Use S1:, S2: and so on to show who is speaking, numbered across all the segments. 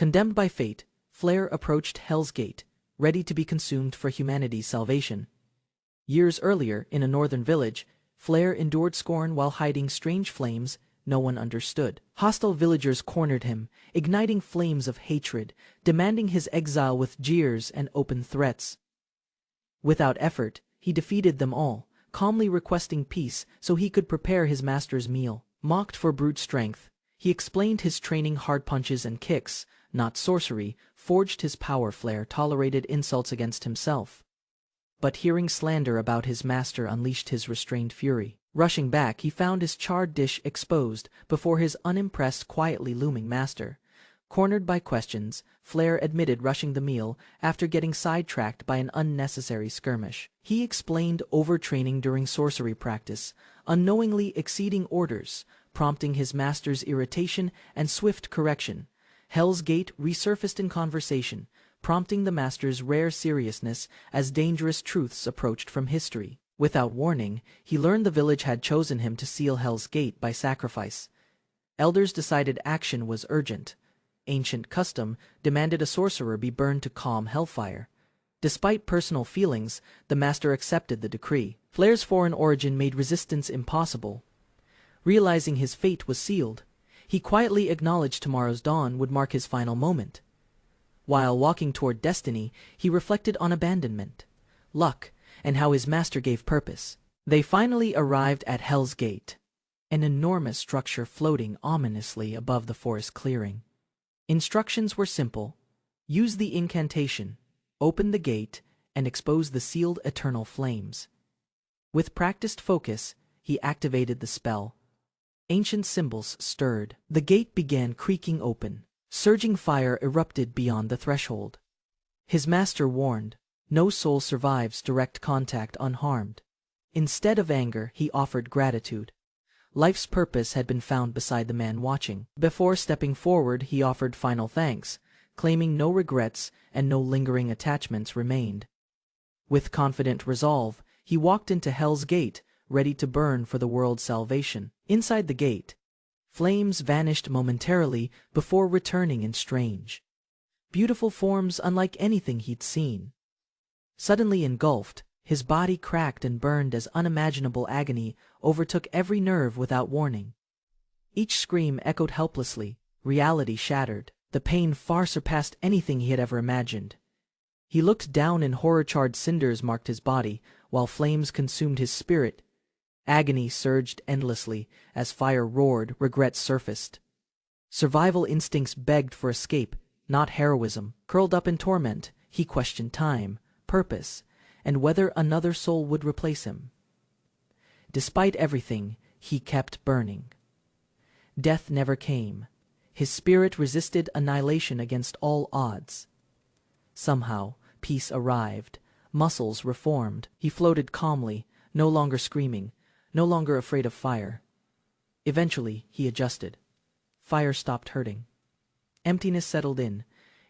S1: Condemned by fate, Flare approached Hell's Gate, ready to be consumed for humanity's salvation. Years earlier, in a northern village, Flare endured scorn while hiding strange flames no one understood. Hostile villagers cornered him, igniting flames of hatred, demanding his exile with jeers and open threats. Without effort, he defeated them all, calmly requesting peace so he could prepare his master's meal. Mocked for brute strength, he explained his training hard punches and kicks, not sorcery, forged his power. Flare tolerated insults against himself. But hearing slander about his master unleashed his restrained fury. Rushing back, he found his charred dish exposed before his unimpressed, quietly looming master. Cornered by questions, Flare admitted rushing the meal after getting sidetracked by an unnecessary skirmish. He explained overtraining during sorcery practice, unknowingly exceeding orders, prompting his master's irritation and swift correction. Hell's Gate resurfaced in conversation, prompting the master's rare seriousness as dangerous truths approached from history. Without warning, he learned the village had chosen him to seal Hell's Gate by sacrifice. Elders decided action was urgent. Ancient custom demanded a sorcerer be burned to calm hellfire. Despite personal feelings, the master accepted the decree. Flare's foreign origin made resistance impossible. Realizing his fate was sealed, he quietly acknowledged tomorrow's dawn would mark his final moment. While walking toward destiny, he reflected on abandonment, luck, and how his master gave purpose. They finally arrived at Hell's Gate, an enormous structure floating ominously above the forest clearing. Instructions were simple: use the incantation, open the gate, and expose the sealed eternal flames. With practiced focus, he activated the spell. Ancient symbols stirred. The gate began creaking open. Surging fire erupted beyond the threshold. His master warned, no soul survives direct contact unharmed. Instead of anger, he offered gratitude. Life's purpose had been found beside the man watching. Before stepping forward, he offered final thanks, claiming no regrets and no lingering attachments remained. With confident resolve, he walked into Hell's Gate, ready to burn for the world's salvation. Inside the gate, flames vanished momentarily before returning in strange, beautiful forms unlike anything he'd seen. Suddenly engulfed, his body cracked and burned as unimaginable agony overtook every nerve without warning. Each scream echoed helplessly, reality shattered. The pain far surpassed anything he had ever imagined. He looked down and horror-charred cinders marked his body, while flames consumed his spirit. Agony surged endlessly as fire roared, regret surfaced. Survival instincts begged for escape, not heroism. Curled up in torment, he questioned time, purpose, and whether another soul would replace him. Despite everything, he kept burning. Death never came. His spirit resisted annihilation against all odds. Somehow, peace arrived. Muscles reformed. He floated calmly, no longer screaming, no longer afraid of fire. Eventually, he adjusted. Fire stopped hurting. Emptiness settled in.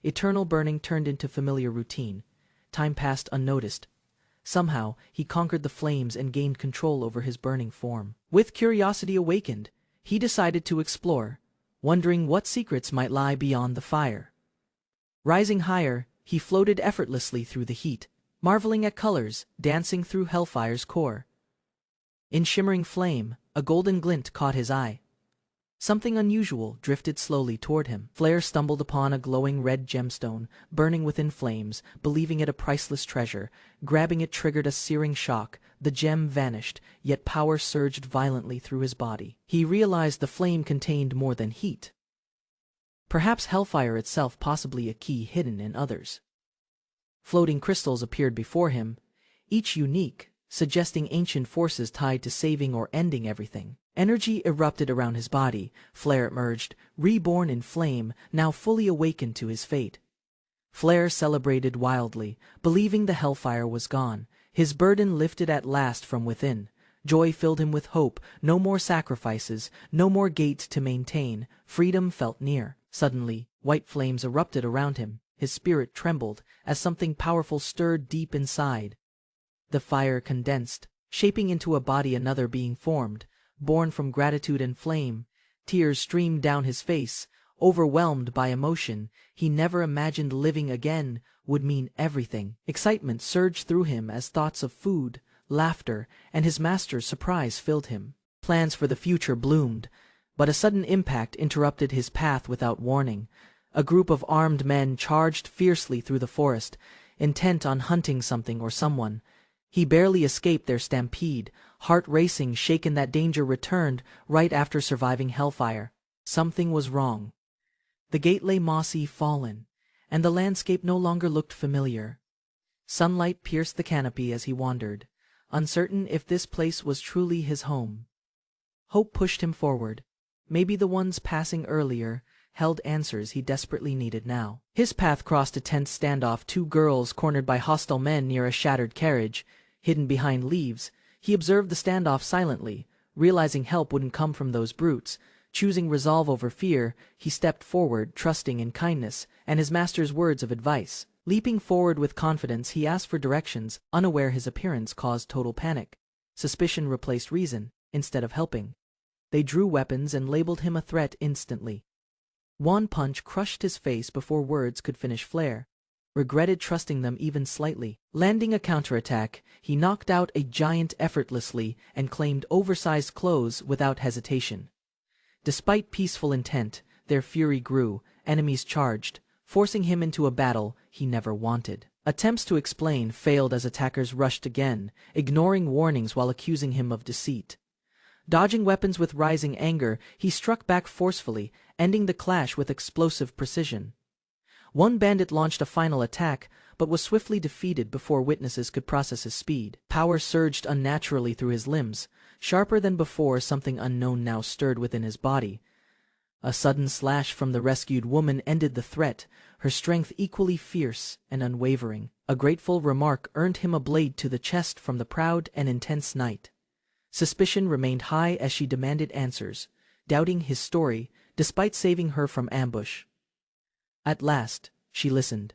S1: Eternal burning turned into familiar routine. Time passed unnoticed. Somehow, he conquered the flames and gained control over his burning form. With curiosity awakened, he decided to explore, wondering what secrets might lie beyond the fire. Rising higher, he floated effortlessly through the heat, marveling at colors dancing through hellfire's core. In shimmering flame, a golden glint caught his eye. Something unusual drifted slowly toward him. Flare stumbled upon a glowing red gemstone, burning within flames, believing it a priceless treasure. Grabbing it triggered a searing shock. The gem vanished, yet power surged violently through his body. He realized the flame contained more than heat. Perhaps hellfire itself, possibly a key hidden in others. Floating crystals appeared before him, each unique, suggesting ancient forces tied to saving or ending everything. Energy erupted around his body. Flare emerged, reborn in flame, now fully awakened to his fate. Flare celebrated wildly, believing the hellfire was gone. His burden lifted at last from within. Joy filled him with hope. No more sacrifices, no more gate to maintain. Freedom felt near. Suddenly, white flames erupted around him. His spirit trembled as something powerful stirred deep inside. The fire condensed, shaping into a body, another being formed, born from gratitude and flame. Tears streamed down his face, Overwhelmed by emotion, he never imagined living again would mean everything. Excitement surged through him as thoughts of food, laughter, and his master's surprise filled him. Plans for the future bloomed, but a sudden impact interrupted his path without warning. A group of armed men charged fiercely through the forest, intent on hunting something or someone. He barely escaped their stampede, heart racing, shaken that danger returned right after surviving hellfire. Something was wrong. The gate lay mossy, fallen, and the landscape no longer looked familiar. Sunlight pierced the canopy as he wandered, uncertain if this place was truly his home. Hope pushed him forward. Maybe the ones passing earlier held answers he desperately needed now. His path crossed a tense standoff, two girls cornered by hostile men near a shattered carriage. Hidden behind leaves, he observed the standoff silently, realizing help wouldn't come from those brutes. Choosing resolve over fear, he stepped forward, trusting in kindness and his master's words of advice. Leaping forward with confidence, he asked for directions, unaware his appearance caused total panic. Suspicion replaced reason, instead of helping. They drew weapons and labeled him a threat instantly. One punch crushed his face before words could finish. Flare regretted trusting them even slightly. Landing a counterattack, he knocked out a giant effortlessly and claimed oversized clothes without hesitation. Despite peaceful intent, their fury grew, enemies charged, forcing him into a battle he never wanted. Attempts to explain failed as attackers rushed again, ignoring warnings while accusing him of deceit. Dodging weapons with rising anger, he struck back forcefully, ending the clash with explosive precision. One bandit launched a final attack, but was swiftly defeated before witnesses could process his speed. Power surged unnaturally through his limbs. Sharper than before, something unknown now stirred within his body. A sudden slash from the rescued woman ended the threat, her strength equally fierce and unwavering. A grateful remark earned him a blade to the chest from the proud and intense knight. Suspicion remained high as she demanded answers, doubting his story despite saving her from ambush. At last, she listened.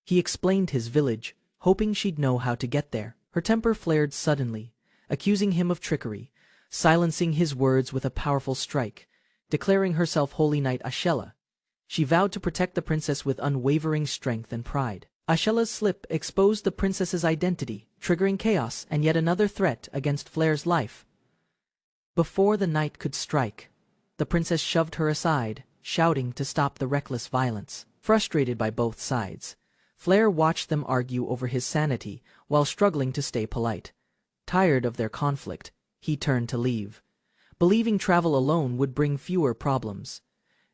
S1: He explained his village, hoping she'd know how to get there. Her temper flared suddenly, accusing him of trickery, silencing his words with a powerful strike. Declaring herself Holy Knight Yahello, she vowed to protect the princess with unwavering strength and pride. Yahello's slip exposed the princess's identity, triggering chaos and yet another threat against Flare's life. Before the knight could strike, the princess shoved her aside, shouting to stop the reckless violence. Frustrated by both sides, Flare watched them argue over his sanity while struggling to stay polite. Tired of their conflict, he turned to leave, believing travel alone would bring fewer problems.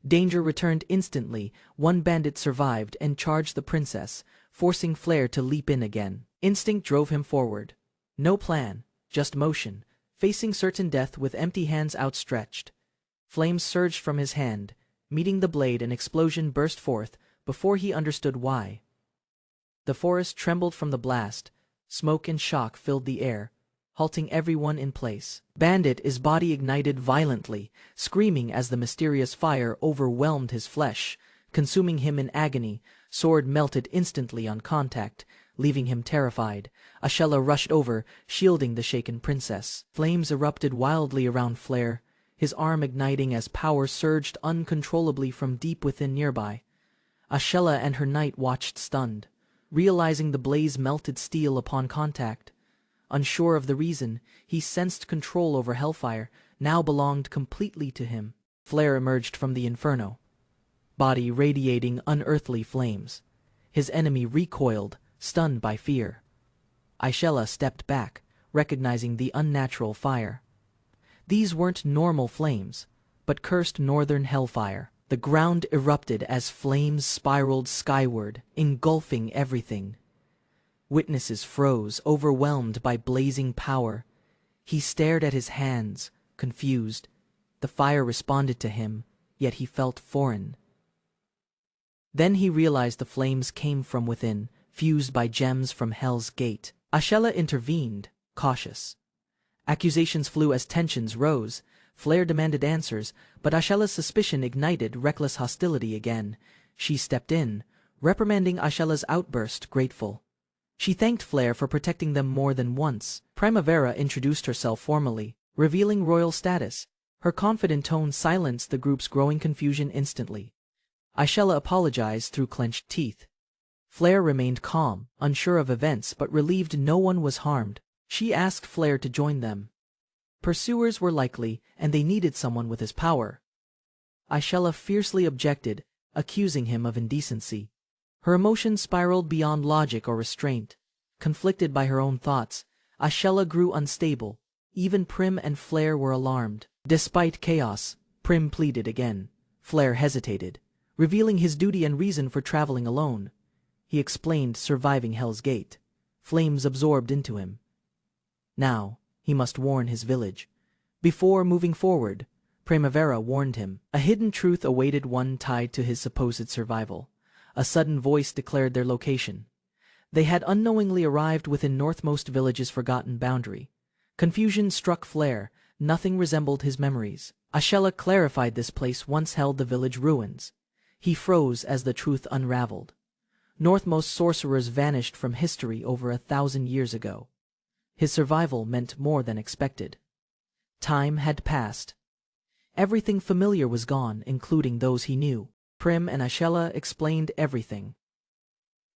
S1: Danger returned instantly. One bandit survived and charged the princess, forcing Flare to leap in again. Instinct drove him forward. No plan, just motion, facing certain death with empty hands outstretched. Flames surged from his hand. Meeting the blade, an explosion burst forth before he understood why. The forest trembled from the blast. Smoke and shock filled the air, halting everyone in place. His body ignited violently, screaming as the mysterious fire overwhelmed his flesh, consuming him in agony. Sword melted instantly on contact, leaving him terrified. Yahello rushed over, shielding the shaken princess. Flames erupted wildly around Flare, his arm igniting as power surged uncontrollably from deep within nearby. Yahello and her knight watched stunned, realizing the blaze melted steel upon contact. Unsure of the reason, he sensed control over hellfire now belonged completely to him. Flare emerged from the inferno, body radiating unearthly flames. His enemy recoiled, stunned by fear. Yahello stepped back, recognizing the unnatural fire. These weren't normal flames, but cursed northern hellfire. The ground erupted as flames spiraled skyward, engulfing everything. Witnesses froze, overwhelmed by blazing power. He stared at his hands, confused. The fire responded to him, yet he felt foreign. Then he realized the flames came from within, fused by gems from Hell's Gate. Yahello intervened, cautious. Accusations flew as tensions rose. Flare demanded answers, but Yahello's suspicion ignited reckless hostility again. She stepped in, reprimanding Yahello's outburst, grateful. She thanked Flare for protecting them more than once. Primavera introduced herself formally, revealing royal status, Her confident tone silenced the group's growing confusion instantly. Aishella apologized through clenched teeth. Flare remained calm, unsure of events but relieved no one was harmed. She asked Flare to join them. Pursuers were likely, and they needed someone with his power. Aishella fiercely objected, accusing him of indecency. Her emotions spiraled beyond logic or restraint. Conflicted by her own thoughts, Aishella grew unstable. Even Prim and Flare were alarmed. Despite chaos, Prim pleaded again. Flare hesitated, revealing his duty and reason for traveling alone. He explained surviving Hell's Gate. Flames absorbed into him. Now, he must warn his village. Before moving forward, Primavera warned him. A hidden truth awaited one tied to his supposed survival. A sudden voice declared their location. They had unknowingly arrived within Northmost Village's forgotten boundary. Confusion struck Flare. Nothing resembled his memories. Aishella clarified this place once held the village ruins. He froze as the truth unraveled. Northmost sorcerers vanished from history over 1,000 years ago. His survival meant more than expected. Time had passed. Everything familiar was gone, including those he knew. Prim and Aishella explained everything.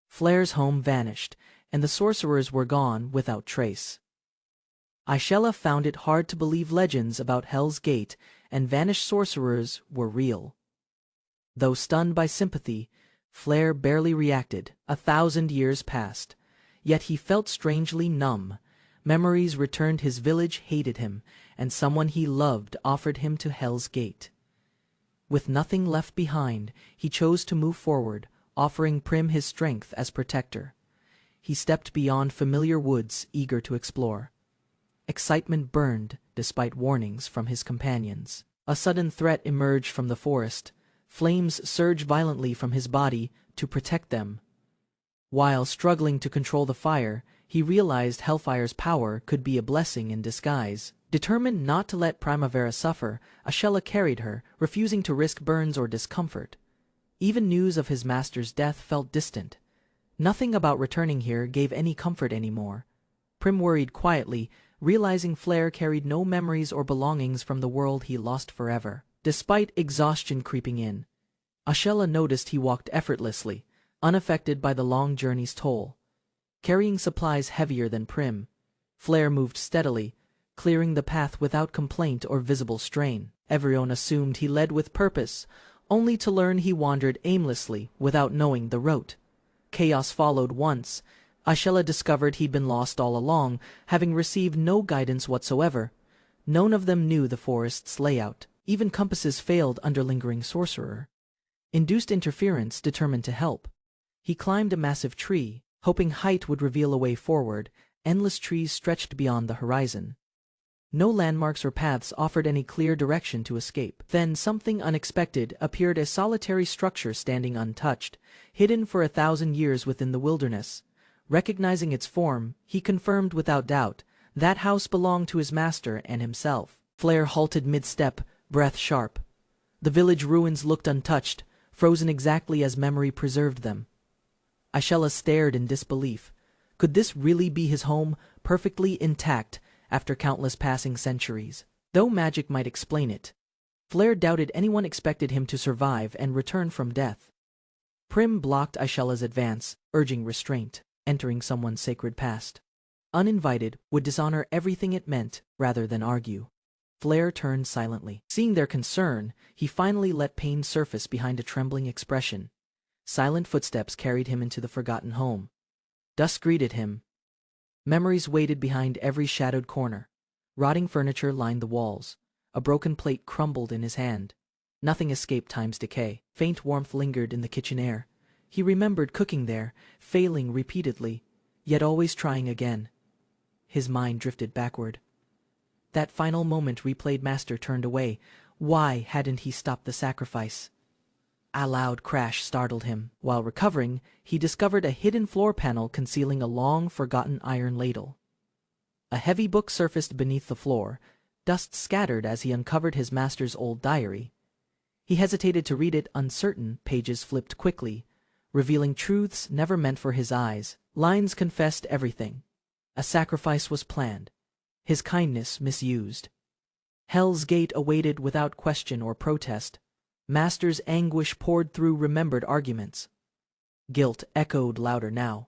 S1: Flare's home vanished, and the sorcerers were gone without trace. Aishella found it hard to believe legends about Hell's Gate and vanished sorcerers were real. Though stunned by sympathy, Flare barely reacted. 1,000 years passed, yet he felt strangely numb. Memories returned. His village hated him, and someone he loved offered him to Hell's Gate. With nothing left behind, he chose to move forward, offering Prim his strength as protector. He stepped beyond familiar woods, eager to explore. Excitement burned, despite warnings from his companions. A sudden threat emerged from the forest. Flames surged violently from his body to protect them. While struggling to control the fire, he realized Hellfire's power could be a blessing in disguise. Determined not to let Primavera suffer, Aishella carried her, refusing to risk burns or discomfort. Even news of his master's death felt distant. Nothing about returning here gave any comfort anymore. Prim worried quietly, realizing Flare carried no memories or belongings from the world he lost forever. Despite exhaustion creeping in, Aishella noticed he walked effortlessly, unaffected by the long journey's toll. Carrying supplies heavier than Prim, Flare moved steadily, clearing the path without complaint or visible strain. Everyone assumed he led with purpose, only to learn he wandered aimlessly without knowing the route. Chaos followed once. Aishella discovered he'd been lost all along, having received no guidance whatsoever. None of them knew the forest's layout. Even compasses failed under lingering sorcerer. Induced interference determined to help. He climbed a massive tree, hoping height would reveal a way forward. Endless trees stretched beyond the horizon. No landmarks or paths offered any clear direction to escape. Then something unexpected appeared, a solitary structure standing untouched, hidden for 1,000 years within the wilderness. Recognizing its form, he confirmed without doubt that house belonged to his master and himself. Flare halted mid-step, breath sharp. The village ruins looked untouched, frozen exactly as memory preserved them. Aishella stared in disbelief. Could this really be his home, perfectly intact after countless passing centuries? Though magic might explain it, Flare doubted anyone expected him to survive and return from death. Prim blocked Aishella's advance, urging restraint. Entering someone's sacred past, uninvited, would dishonor everything it meant rather than argue. Flare turned silently. Seeing their concern, he finally let pain surface behind a trembling expression. Silent footsteps carried him into the forgotten home. Dusk greeted him. Memories waited behind every shadowed corner. Rotting furniture lined the walls. A broken plate crumbled in his hand. Nothing escaped time's decay. Faint warmth lingered in the kitchen air. He remembered cooking there, failing repeatedly, yet always trying again. His mind drifted backward. That final moment replayed. Master turned away. Why hadn't he stopped the sacrifice? A loud crash startled him. While recovering, he discovered a hidden floor panel concealing a long-forgotten iron ladle. A heavy book surfaced beneath the floor. Dust scattered as he uncovered his master's old diary. He hesitated to read it, uncertain. Pages flipped quickly, revealing truths never meant for his eyes. Lines confessed everything. A sacrifice was planned, his kindness misused. Hell's Gate awaited without question or protest. Master's anguish poured through remembered arguments. Guilt echoed louder now.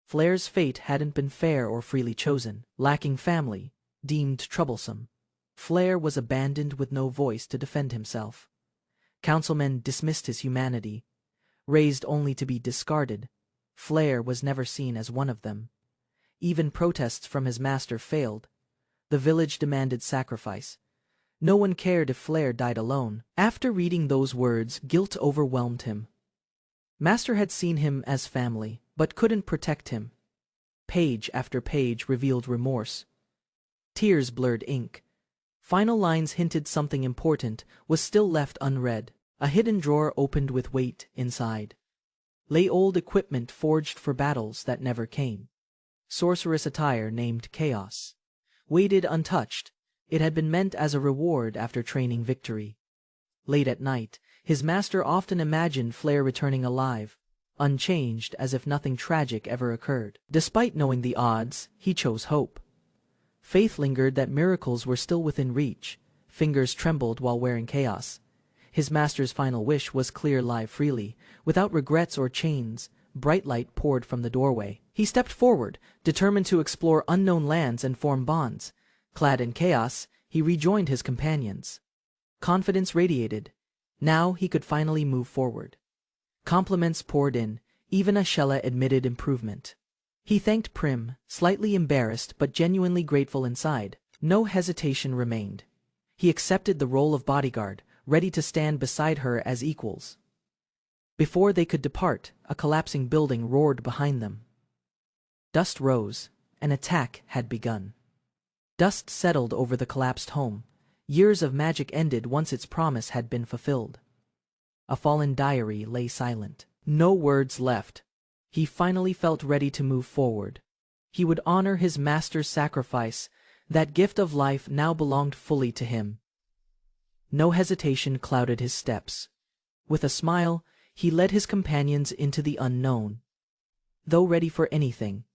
S1: Flair's fate hadn't been fair or freely chosen. Lacking family, deemed troublesome, Flair was abandoned with no voice to defend himself. Councilmen dismissed his humanity. Raised only to be discarded, Flair was never seen as one of them. Even protests from his master failed. The village demanded sacrifice. No one cared if Flair died alone. After reading those words, guilt overwhelmed him. Master had seen him as family, but couldn't protect him. Page after page revealed remorse. Tears blurred ink. Final lines hinted something important was still left unread. A hidden drawer opened with weight inside. Lay old equipment forged for battles that never came. Sorceress attire named Chaos. Weighted untouched, it had been meant as a reward after training victory. Late at night, his master often imagined Flair returning alive, unchanged as if nothing tragic ever occurred. Despite knowing the odds, he chose hope. Faith lingered that miracles were still within reach. Fingers trembled while wearing Chaos. His master's final wish was clear live freely, without regrets or chains. Bright light poured from the doorway. He stepped forward, determined to explore unknown lands and form bonds. Clad in chaos, he rejoined his companions. Confidence radiated. Now he could finally move forward. Compliments poured in. Even Ashella admitted improvement. He thanked Prim, slightly embarrassed but genuinely grateful inside. No hesitation remained. He accepted the role of bodyguard, ready to stand beside her as equals. Before they could depart, a collapsing building roared behind them. Dust rose. An attack had begun. Dust settled over the collapsed home. Years of magic ended once its promise had been fulfilled. A fallen diary lay silent. No words left. He finally felt ready to move forward. He would honor his master's sacrifice. That gift of life now belonged fully to him. No hesitation clouded his steps. With a smile, he led his companions into the unknown. Though ready for anything,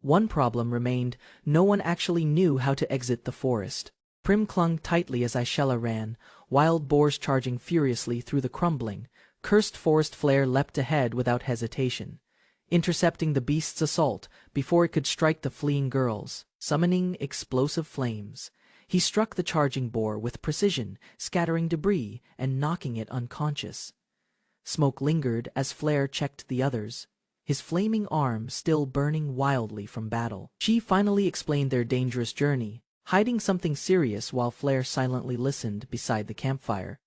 S1: one problem remained: no one actually knew how to exit the forest. Prim clung tightly as Ashella ran, wild boars charging furiously through the crumbling, cursed forest. Flair leapt ahead without hesitation, intercepting the beast's assault before it could strike the fleeing girls. Summoning explosive flames, he struck the charging boar with precision, scattering debris and knocking it unconscious. Smoke lingered as Flair checked the others, his flaming arm still burning wildly from battle. She finally explained their dangerous journey, hiding something serious while Flair silently listened beside the campfire.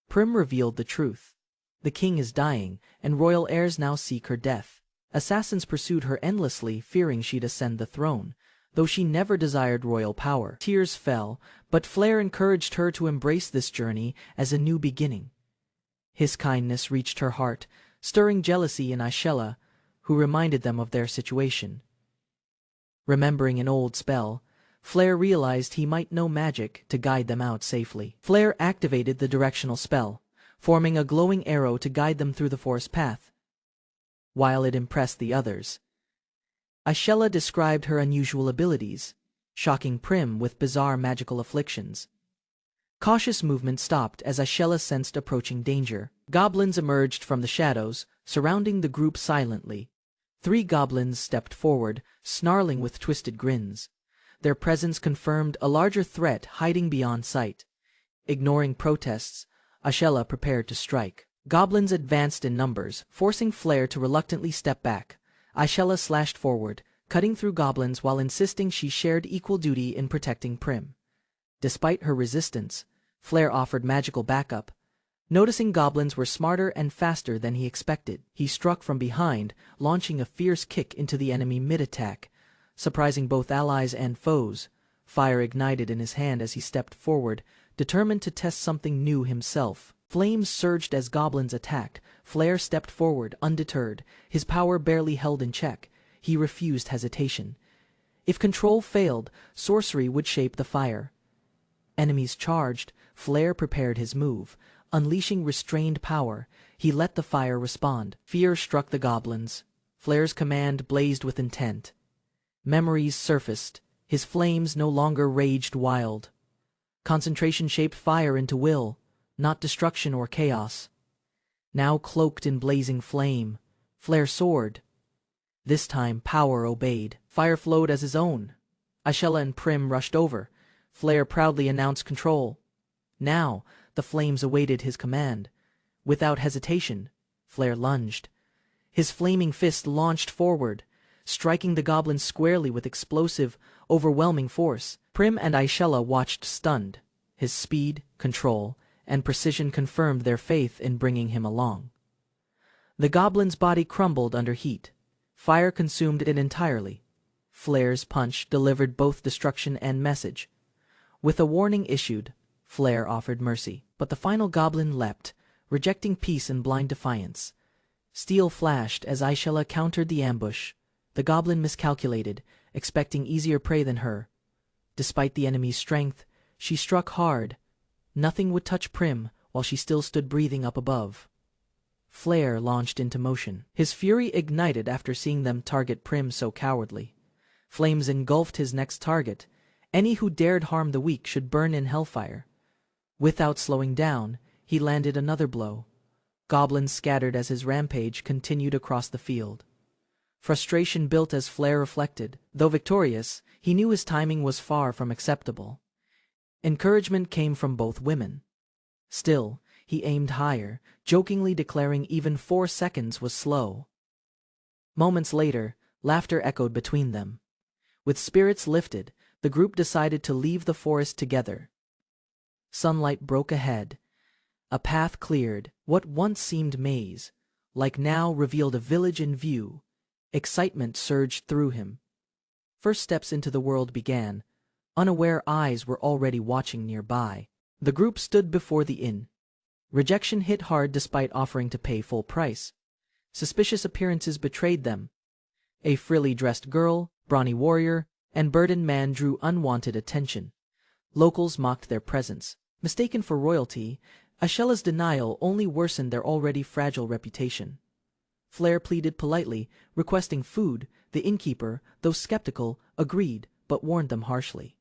S1: Prim revealed the truth. The king is dying, and royal heirs now seek her death. Assassins pursued her endlessly, fearing she'd ascend the throne, though she never desired royal power. Tears fell, but Flair encouraged her to embrace this journey as a new beginning. His kindness reached her heart, stirring jealousy in Ashella, who reminded them of their situation. Remembering an old spell, Flair realized he might know magic to guide them out safely. Flair activated the directional spell, forming a glowing arrow to guide them through the forest path. While it impressed the others, Ashella described her unusual abilities, shocking Prim with bizarre magical afflictions. Cautious movement stopped as Ashella sensed approaching danger. Goblins emerged from the shadows, surrounding the group silently. 3 goblins stepped forward, snarling with twisted grins. Their presence confirmed a larger threat hiding beyond sight. Ignoring protests, Ashella prepared to strike. Goblins advanced in numbers, forcing Flair to reluctantly step back. Ashella slashed forward, cutting through goblins while insisting she shared equal duty in protecting Prim. Despite her resistance, Flair offered magical backup. Noticing goblins were smarter and faster than he expected, he struck from behind, launching a fierce kick into the enemy mid-attack, surprising both allies and foes. Fire ignited in his hand as he stepped forward, determined to test something new himself. Flames surged as goblins attacked. Flair stepped forward, undeterred, his power barely held in check. He refused hesitation. If control failed, sorcery would shape the fire. Enemies charged. Flair prepared his move. Unleashing restrained power, he let the fire respond. Fear struck the goblins. Flair's command blazed with intent. Memories surfaced. His flames no longer raged wild. Concentration shaped fire into will, not destruction or chaos. Now cloaked in blazing flame, Flare soared. This time power obeyed. Fire flowed as his own. Asura and Prim rushed over. Flare proudly announced control. Now, the flames awaited his command. Without hesitation, Flare lunged. His flaming fist launched forward, striking the goblin squarely with explosive, overwhelming force. Prim and Asura watched stunned. His speed, control, and precision confirmed their faith in bringing him along. The goblin's body crumbled under heat. Fire consumed it entirely. Flare's punch delivered both destruction and message. With a warning issued, Flare offered mercy, but the final goblin leapt, rejecting peace in blind defiance. Steel flashed as Asura countered the ambush. The goblin miscalculated, expecting easier prey than her. Despite the enemy's strength, she struck hard. Nothing would touch Prim while she still stood breathing up above. Flare launched into motion. His fury ignited after seeing them target Prim so cowardly. Flames engulfed his next target. Any who dared harm the weak should burn in hellfire. Without slowing down, he landed another blow. Goblins scattered as his rampage continued across the field. Frustration built as Flare reflected. Though victorious, he knew his timing was far from acceptable. Encouragement came from both women. Still, he aimed higher, jokingly declaring even 4 seconds was slow. Moments later, laughter echoed between them. With spirits lifted, the group decided to leave the forest together. Sunlight broke ahead. A path cleared. What once seemed maze, like now revealed a village in view. Excitement surged through him. First steps into the world began. Unaware eyes were already watching nearby. The group stood before the inn. Rejection hit hard despite offering to pay full price. Suspicious appearances betrayed them. A frilly dressed girl, brawny warrior, and burdened man drew unwanted attention. Locals mocked their presence. Mistaken for royalty, Asura's denial only worsened their already fragile reputation. Flare pleaded politely, requesting food. The innkeeper, though skeptical, agreed, but warned them harshly.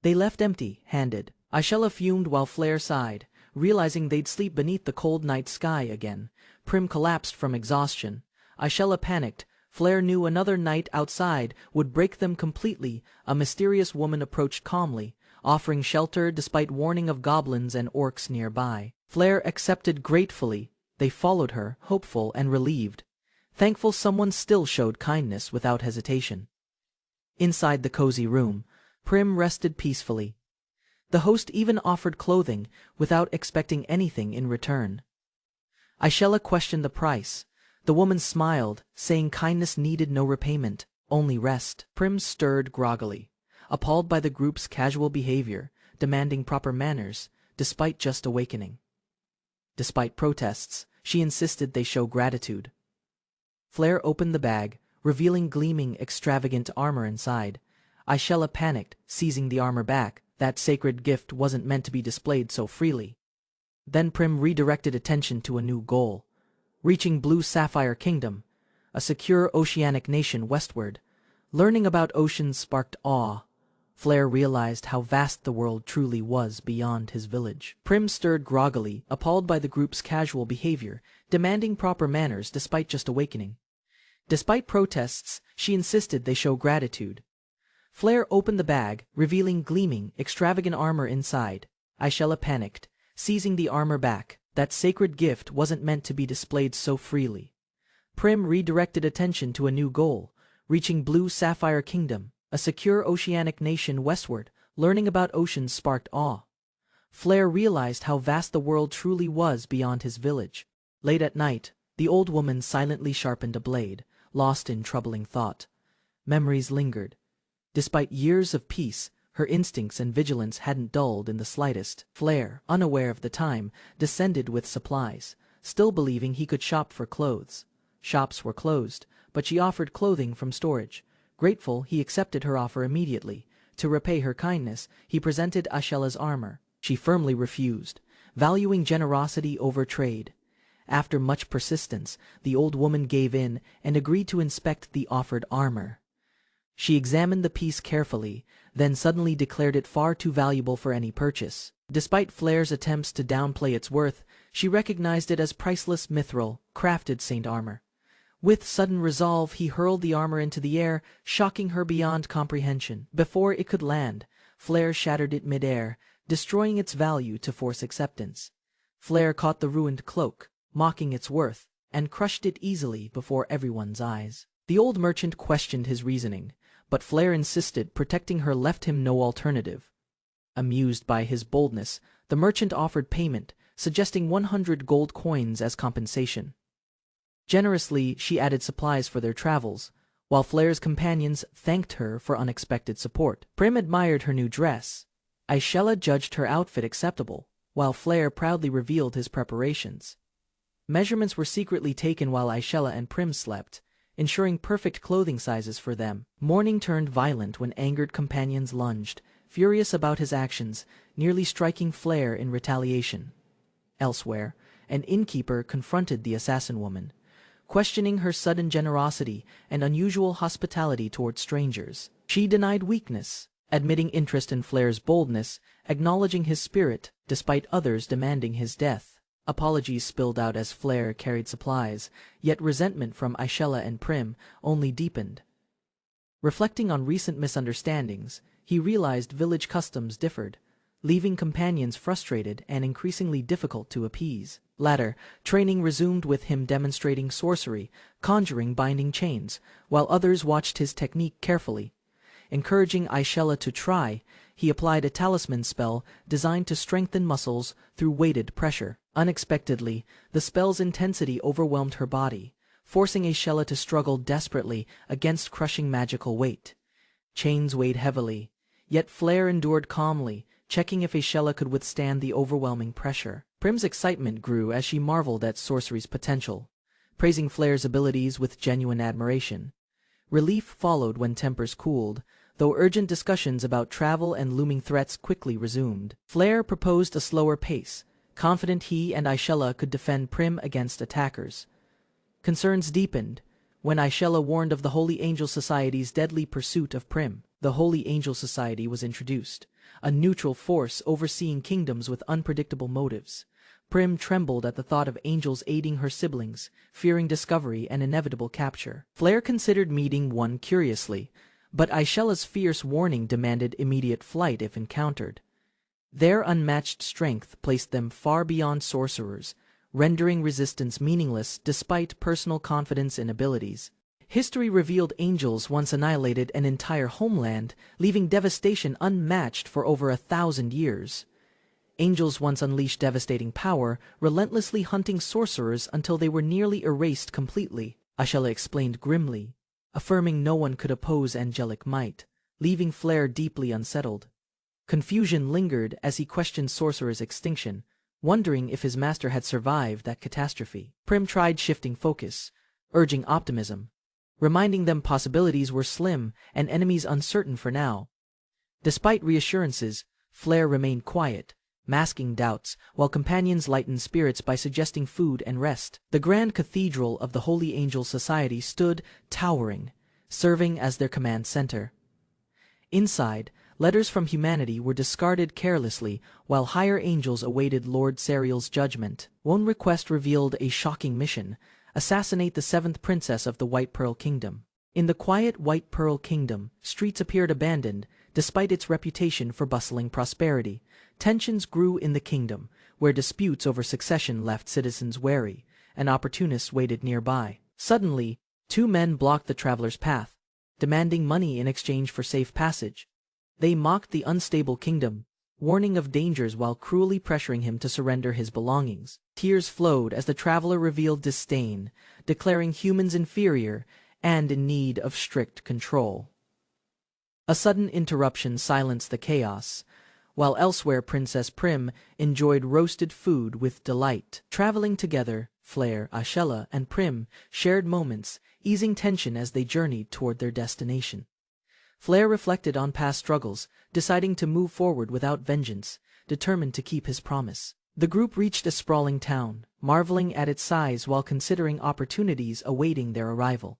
S1: They left empty-handed. Asura fumed while Flare sighed, realizing they'd sleep beneath the cold night sky again. Prim collapsed from exhaustion. Asura panicked. Flare knew another night outside would break them completely. A mysterious woman approached calmly, offering shelter despite warning of goblins and orcs nearby. Flare accepted gratefully. They followed her, hopeful and relieved, thankful someone still showed kindness without hesitation. Inside the cozy room, Prim rested peacefully. The host even offered clothing, without expecting anything in return. Asura questioned the price. The woman smiled, saying kindness needed no repayment, only rest. Prim stirred groggily, appalled by the group's casual behavior, demanding proper manners, despite just awakening. Despite protests, she insisted they show gratitude. Flare opened the bag, revealing gleaming, extravagant armor inside. Asura panicked, seizing the armor back. That sacred gift wasn't meant to be displayed so freely. Then Prim redirected attention to a new goal. Reaching Blue Sapphire Kingdom, a secure oceanic nation westward. Learning about oceans sparked awe. Flare realized how vast the world truly was beyond his village. Prim stirred groggily, appalled by the group's casual behavior, demanding proper manners despite just awakening. Despite protests, she insisted they show gratitude. Flare opened the bag, revealing gleaming, extravagant armor inside. Asura panicked, seizing the armor back. That sacred gift wasn't meant to be displayed so freely. Prim redirected attention to a new goal, reaching Blue Sapphire Kingdom, a secure oceanic nation westward. Learning about oceans sparked awe. Flare realized how vast the world truly was beyond his village. Late at night, the old woman silently sharpened a blade, lost in troubling thought. Memories lingered. Despite years of peace, her instincts and vigilance hadn't dulled in the slightest. Flare, unaware of the time, descended with supplies, still believing he could shop for clothes. Shops were closed, but she offered clothing from storage. Grateful, he accepted her offer immediately. To repay her kindness, he presented Asura's armor. She firmly refused, valuing generosity over trade. After much persistence, the old woman gave in and agreed to inspect the offered armor. She examined the piece carefully, then suddenly declared it far too valuable for any purchase. Despite Flair's attempts to downplay its worth, she recognized it as priceless mithril, crafted saint armor. With sudden resolve, he hurled the armor into the air, shocking her beyond comprehension. Before it could land, Flair shattered it mid-air, destroying its value to force acceptance. Flair caught the ruined cloak, mocking its worth, and crushed it easily before everyone's eyes. The old merchant questioned his reasoning, but Flair insisted protecting her left him no alternative. Amused by his boldness, the merchant offered payment, suggesting 100 gold coins as compensation. Generously, she added supplies for their travels, while Flair's companions thanked her for unexpected support. Prim admired her new dress. Yahello judged her outfit acceptable, while Flair proudly revealed his preparations. Measurements were secretly taken while Yahello and Prim slept, ensuring perfect clothing sizes for them. Morning turned violent when angered companions lunged, furious about his actions, nearly striking Flair in retaliation. Elsewhere, an innkeeper confronted the assassin woman, questioning her sudden generosity and unusual hospitality toward strangers. She denied weakness, admitting interest in Flair's boldness, acknowledging his spirit, despite others demanding his death. Apologies spilled out as Flair carried supplies, yet resentment from Yahello and Prim only deepened. Reflecting on recent misunderstandings, he realized village customs differed, leaving companions frustrated and increasingly difficult to appease. Later, training resumed with him demonstrating sorcery, conjuring binding chains, while others watched his technique carefully. Encouraging Yahello to try, he applied a talisman spell designed to strengthen muscles through weighted pressure. Unexpectedly, the spell's intensity overwhelmed her body, forcing Yahello to struggle desperately against crushing magical weight. Chains weighed heavily, yet Flair endured calmly, checking if Yahello could withstand the overwhelming pressure. Prim's excitement grew as she marveled at sorcery's potential, praising Flair's abilities with genuine admiration. Relief followed when tempers cooled, though urgent discussions about travel and looming threats quickly resumed. Flair proposed a slower pace, confident he and Yahello could defend Prim against attackers. Concerns deepened when Yahello warned of the Holy Angel Society's deadly pursuit of Prim. The Holy Angel Society was introduced, a neutral force overseeing kingdoms with unpredictable motives. Prim trembled at the thought of angels aiding her siblings, fearing discovery and inevitable capture. Flair considered meeting one curiously, but Yahello's fierce warning demanded immediate flight if encountered. Their unmatched strength placed them far beyond sorcerers, rendering resistance meaningless despite personal confidence in abilities. History revealed angels once annihilated an entire homeland, leaving devastation unmatched for over 1,000 years. Angels once unleashed devastating power, relentlessly hunting sorcerers until they were nearly erased completely, Yahello explained grimly, affirming no one could oppose angelic might, leaving Flair deeply unsettled. Confusion lingered as he questioned sorcerer's extinction, wondering if his master had survived that catastrophe. Prim tried shifting focus, urging optimism, reminding them possibilities were slim and enemies uncertain for now. Despite reassurances, Flair remained quiet, masking doubts, while companions lightened spirits by suggesting food and rest. The grand cathedral of the Holy Angel Society stood towering, serving as their command center. Inside, letters from humanity were discarded carelessly, while higher angels awaited Lord Serial's judgment. One request revealed a shocking mission: assassinate the 7th princess of the White Pearl Kingdom. In the quiet White Pearl Kingdom, streets appeared abandoned, despite its reputation for bustling prosperity. Tensions grew in the kingdom, where disputes over succession left citizens wary, and opportunists waited nearby. Suddenly, 2 men blocked the traveler's path, demanding money in exchange for safe passage. They mocked the unstable kingdom, warning of dangers while cruelly pressuring him to surrender his belongings. Tears flowed as the traveler revealed disdain, declaring humans inferior and in need of strict control. A sudden interruption silenced the chaos. While elsewhere Princess Prim enjoyed roasted food with delight. Traveling together, Flair, Yahello, and Prim shared moments, easing tension as they journeyed toward their destination. Flair reflected on past struggles, deciding to move forward without vengeance, determined to keep his promise. The group reached a sprawling town, marveling at its size while considering opportunities awaiting their arrival.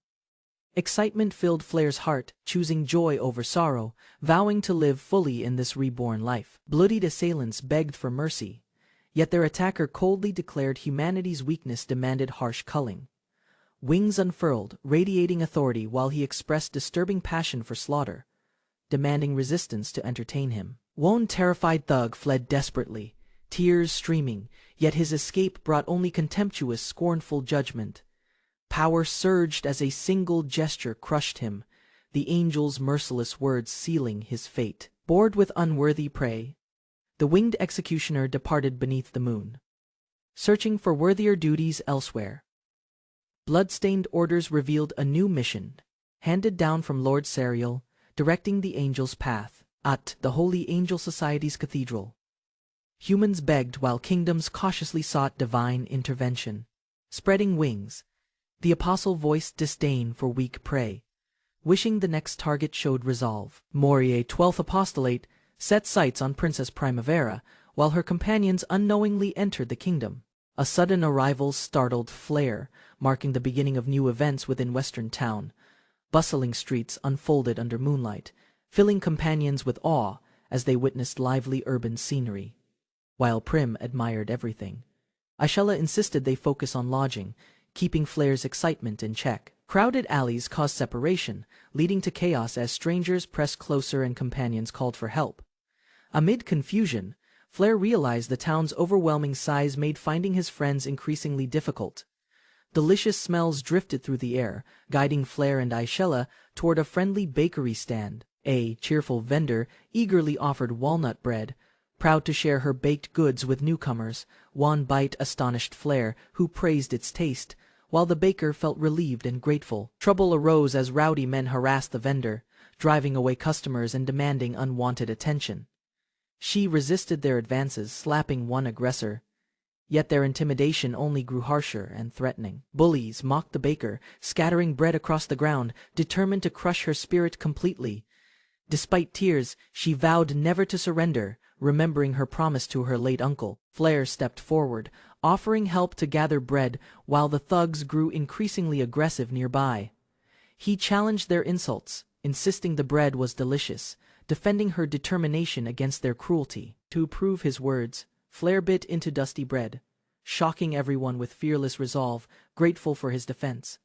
S1: Excitement filled Flair's heart, choosing joy over sorrow, vowing to live fully in this reborn life. Bloodied assailants begged for mercy, yet their attacker coldly declared humanity's weakness demanded harsh culling. Wings unfurled, radiating authority while he expressed disturbing passion for slaughter, demanding resistance to entertain him. One terrified thug fled desperately, tears streaming, yet his escape brought only contemptuous, scornful judgment. Power surged as a single gesture crushed him, the angel's merciless words sealing his fate. Bored with unworthy prey, the winged executioner departed beneath the moon, searching for worthier duties elsewhere. Blood-stained orders revealed a new mission, handed down from Lord Serial, directing the angel's path. At the Holy Angel Society's cathedral, humans begged while kingdoms cautiously sought divine intervention. Spreading wings, the apostle voiced disdain for weak prey, wishing the next target showed resolve. Moria, 12th Apostolate, set sights on Princess Primavera, while her companions unknowingly entered the kingdom. A sudden arrival startled Flair, marking the beginning of new events within Western Town. Bustling streets unfolded under moonlight, filling companions with awe as they witnessed lively urban scenery. While Prim admired everything, Aishella insisted they focus on lodging, keeping Flair's excitement in check. Crowded alleys caused separation, leading to chaos as strangers pressed closer and companions called for help. Amid confusion, Flair realized the town's overwhelming size made finding his friends increasingly difficult. Delicious smells drifted through the air, guiding Flair and Aishella toward a friendly bakery stand. A cheerful vendor eagerly offered walnut bread, proud to share her baked goods with newcomers. One bite astonished Flair, who praised its taste, while the baker felt relieved and grateful. Trouble arose as rowdy men harassed the vendor, driving away customers and demanding unwanted attention. She resisted their advances, slapping one aggressor. Yet their intimidation only grew harsher and threatening. Bullies mocked the baker, scattering bread across the ground, determined to crush her spirit completely. Despite tears, she vowed never to surrender, remembering her promise to her late uncle. Flair stepped forward, offering help to gather bread, while the thugs grew increasingly aggressive nearby. He challenged their insults, insisting the bread was delicious, defending her determination against their cruelty. To prove his words, Flair bit into dusty bread, shocking everyone with fearless resolve, grateful for his defense.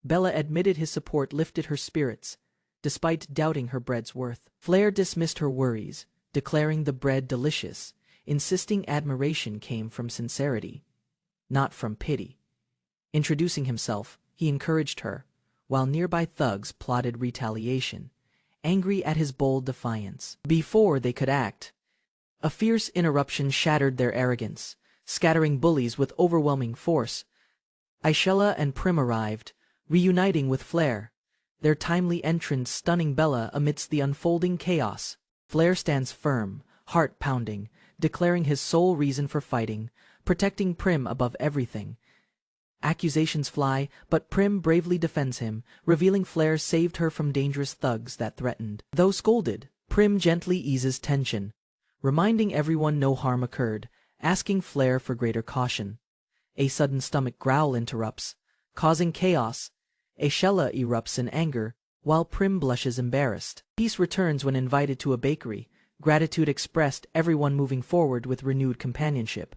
S1: Bella admitted his support lifted her spirits, despite doubting her bread's worth. Flair dismissed her worries, declaring the bread delicious, insisting admiration came from sincerity, not from pity. Introducing himself, he encouraged her, while nearby thugs plotted retaliation, angry at his bold defiance. Before they could act, a fierce interruption shattered their arrogance, scattering bullies with overwhelming force. Aishella and Prim arrived, reuniting with Flair, their timely entrance stunning Bella amidst the unfolding chaos. Flair stands firm, heart pounding, declaring his sole reason for fighting, protecting Prim above everything. Accusations fly, but Prim bravely defends him, revealing Flair saved her from dangerous thugs that threatened. Though scolded, Prim gently eases tension, reminding everyone no harm occurred, asking Flair for greater caution. A sudden stomach growl interrupts, causing chaos. Aishella erupts in anger, while Prim blushes embarrassed. Peace returns when invited to a bakery, gratitude expressed, everyone moving forward with renewed companionship.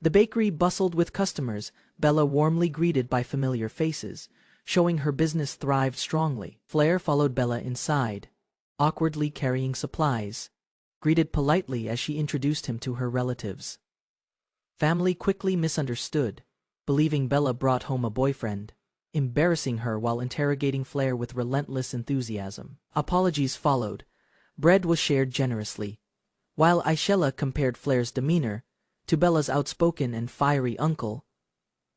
S1: The bakery bustled with customers, Bella warmly greeted by familiar faces, showing her business thrived strongly. Flair followed Bella inside, awkwardly carrying supplies, greeted politely as she introduced him to her relatives. Family quickly misunderstood, believing Bella brought home a boyfriend, embarrassing her while interrogating Flair with relentless enthusiasm. Apologies followed. Bread was shared generously, while Aishella compared Flair's demeanor to Bella's outspoken and fiery uncle.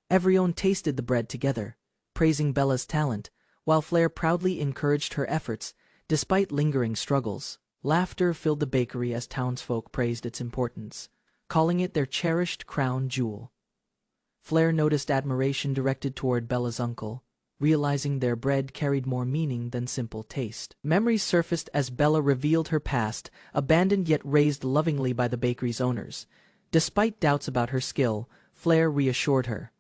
S1: Everyone tasted the bread together, praising Bella's talent, while Flair proudly encouraged her efforts, despite lingering struggles. Laughter filled the bakery as townsfolk praised its importance, calling it their cherished crown jewel. Flair noticed admiration directed toward Bella's uncle, realizing their bread carried more meaning than simple taste. Memories surfaced as Bella revealed her past, abandoned yet raised lovingly by the bakery's owners. Despite doubts about her skill, Flair reassured her,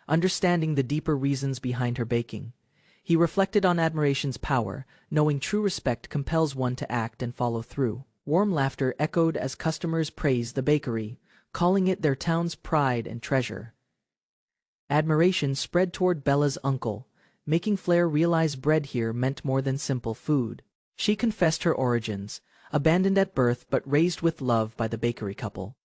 S1: understanding the deeper reasons behind her baking. He reflected on admiration's power, knowing true respect compels one to act and follow through. Warm laughter echoed as customers praised the bakery, calling it their town's pride and treasure. Admiration spread toward Bella's uncle, making Flair realize bread here meant more than simple food. She confessed her origins, abandoned at birth but raised with love by the bakery couple.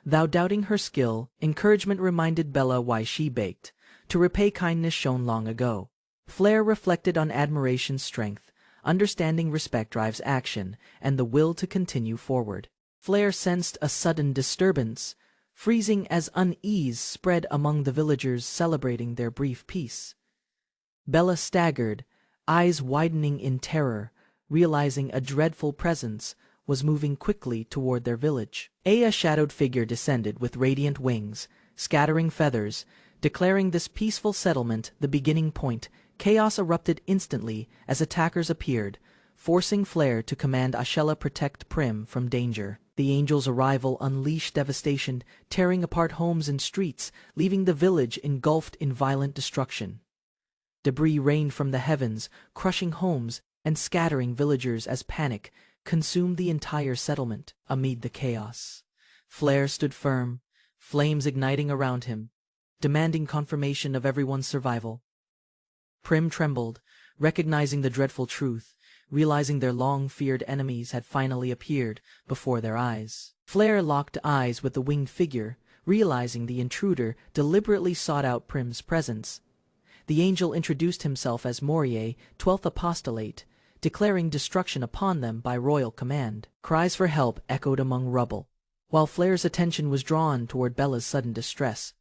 S1: Though doubting her skill, encouragement reminded Bella why she baked, to repay kindness shown long ago. Flair reflected on admiration's strength, understanding respect drives action, and the will to continue forward. Flair sensed a sudden disturbance, freezing as unease spread among the villagers celebrating their brief peace. Bella staggered, eyes widening in terror, realizing a dreadful presence was moving quickly toward their village. A shadowed figure descended with radiant wings, scattering feathers, declaring this peaceful settlement the beginning point. Chaos erupted instantly as attackers appeared, forcing Flair to command Ashella protect Prim from danger. The angel's arrival unleashed devastation, tearing apart homes and streets, leaving the village engulfed in violent destruction. Debris rained from the heavens, crushing homes and scattering villagers as panic consumed the entire settlement. Amid the chaos, Flair stood firm, flames igniting around him, demanding confirmation of everyone's survival. Prim trembled, recognizing the dreadful truth, realizing their long-feared enemies had finally appeared before their eyes. Flair locked eyes with the winged figure, realizing the intruder deliberately sought out Prim's presence. The angel introduced himself as Morier, 12th apostolate, declaring destruction upon them by royal command. Cries for help echoed among rubble, while Flair's attention was drawn toward Bella's sudden distress.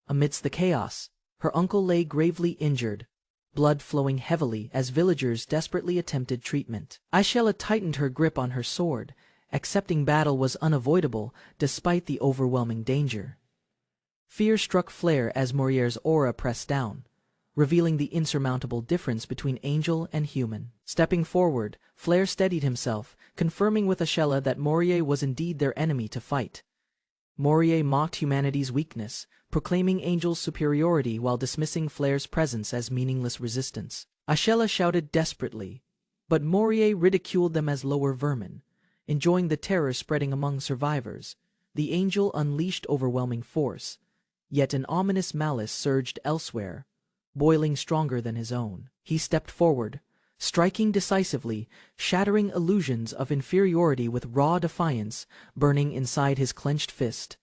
S1: Amidst the chaos, her uncle lay gravely injured, blood flowing heavily as villagers desperately attempted treatment. Ashella tightened her grip on her sword, accepting battle was unavoidable despite the overwhelming danger. Fear struck Flair as Morier's aura pressed down, revealing the insurmountable difference between angel and human. Stepping forward, Flair steadied himself, confirming with Ashella that Morier was indeed their enemy to fight. Morier mocked humanity's weakness, proclaiming Angel's superiority while dismissing Flair's presence as meaningless resistance. Ashella shouted desperately, but Morier ridiculed them as lower vermin. Enjoying the terror spreading among survivors, the Angel unleashed overwhelming force, yet an ominous malice surged elsewhere, boiling stronger than his own. He stepped forward, striking decisively, shattering illusions of inferiority with raw defiance burning inside his clenched fist.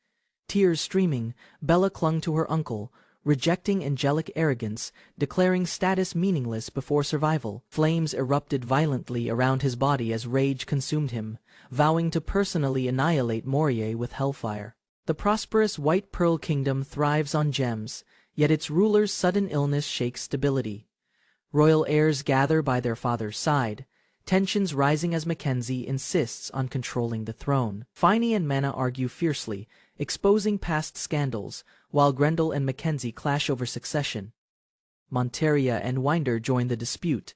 S1: Tears streaming, Bella clung to her uncle, rejecting angelic arrogance, declaring status meaningless before survival. Flames erupted violently around his body as rage consumed him, vowing to personally annihilate Morier with hellfire. The prosperous White Pearl Kingdom thrives on gems, yet its ruler's sudden illness shakes stability. Royal heirs gather by their father's side, tensions rising as Mackenzie insists on controlling the throne. Finey and Mana argue fiercely, exposing past scandals, while Grendel and Mackenzie clash over succession. Monteria and Winder join the dispute,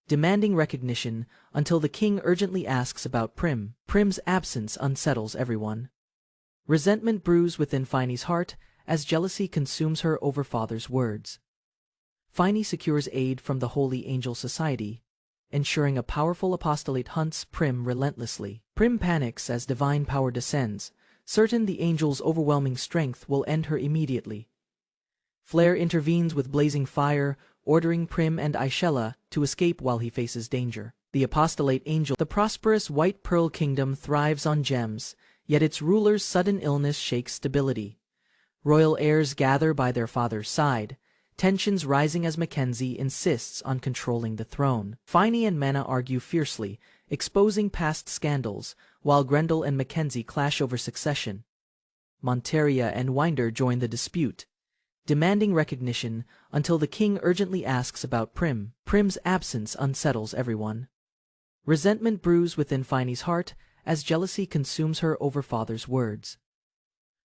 S1: demanding recognition until the king urgently asks about Prim. Prim's absence unsettles everyone. Resentment brews within Finey's heart as jealousy consumes her over father's words. Finey secures aid from the Holy Angel Society, ensuring a powerful apostolate hunts Prim relentlessly. Prim panics as divine power descends, certain the angel's overwhelming strength will end her immediately. Flair intervenes with blazing fire, ordering Prim and Ashella to escape while he faces danger. The apostolate angel, the prosperous White Pearl Kingdom thrives on gems, yet its ruler's sudden illness shakes stability. Royal heirs gather by their father's side, tensions rising as Mackenzie insists on controlling the throne. Finey and Mana argue fiercely, exposing past scandals, while Grendel and Mackenzie clash over succession. Monteria and Winder join the dispute, demanding recognition until the king urgently asks about Prim. Prim's absence unsettles everyone. Resentment brews within Finey's heart as jealousy consumes her over father's words.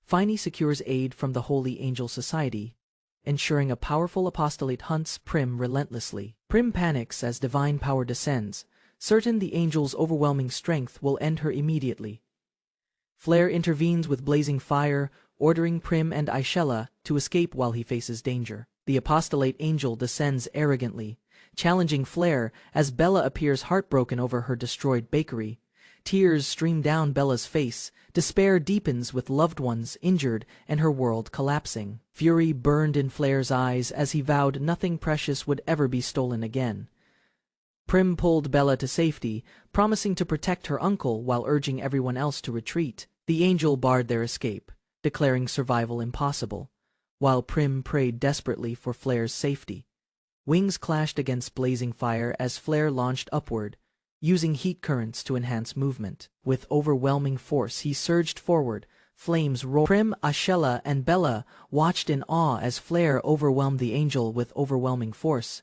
S1: Finey secures aid from the Holy Angel Society, ensuring a powerful apostolate hunts Prim relentlessly. Prim panics as divine power descends, certain the angel's overwhelming strength will end her immediately. Flair intervenes with blazing fire, ordering Prim and Ashella to escape while he faces danger. The apostolate angel descends arrogantly, challenging Flare as Bella appears heartbroken over her destroyed bakery. Tears stream down Bella's face, despair deepens with loved ones injured and her world collapsing. Fury burned in Flare's eyes as he vowed nothing precious would ever be stolen again. Prim pulled Bella to safety, promising to protect her uncle while urging everyone else to retreat. The angel barred their escape, declaring survival impossible, while Prim prayed desperately for Flare's safety. Wings clashed against blazing fire as Flare launched upward, using heat currents to enhance movement. With overwhelming force he surged forward, flames roared. Prim, Ashella, and Bella watched in awe as Flare overwhelmed the angel with overwhelming force.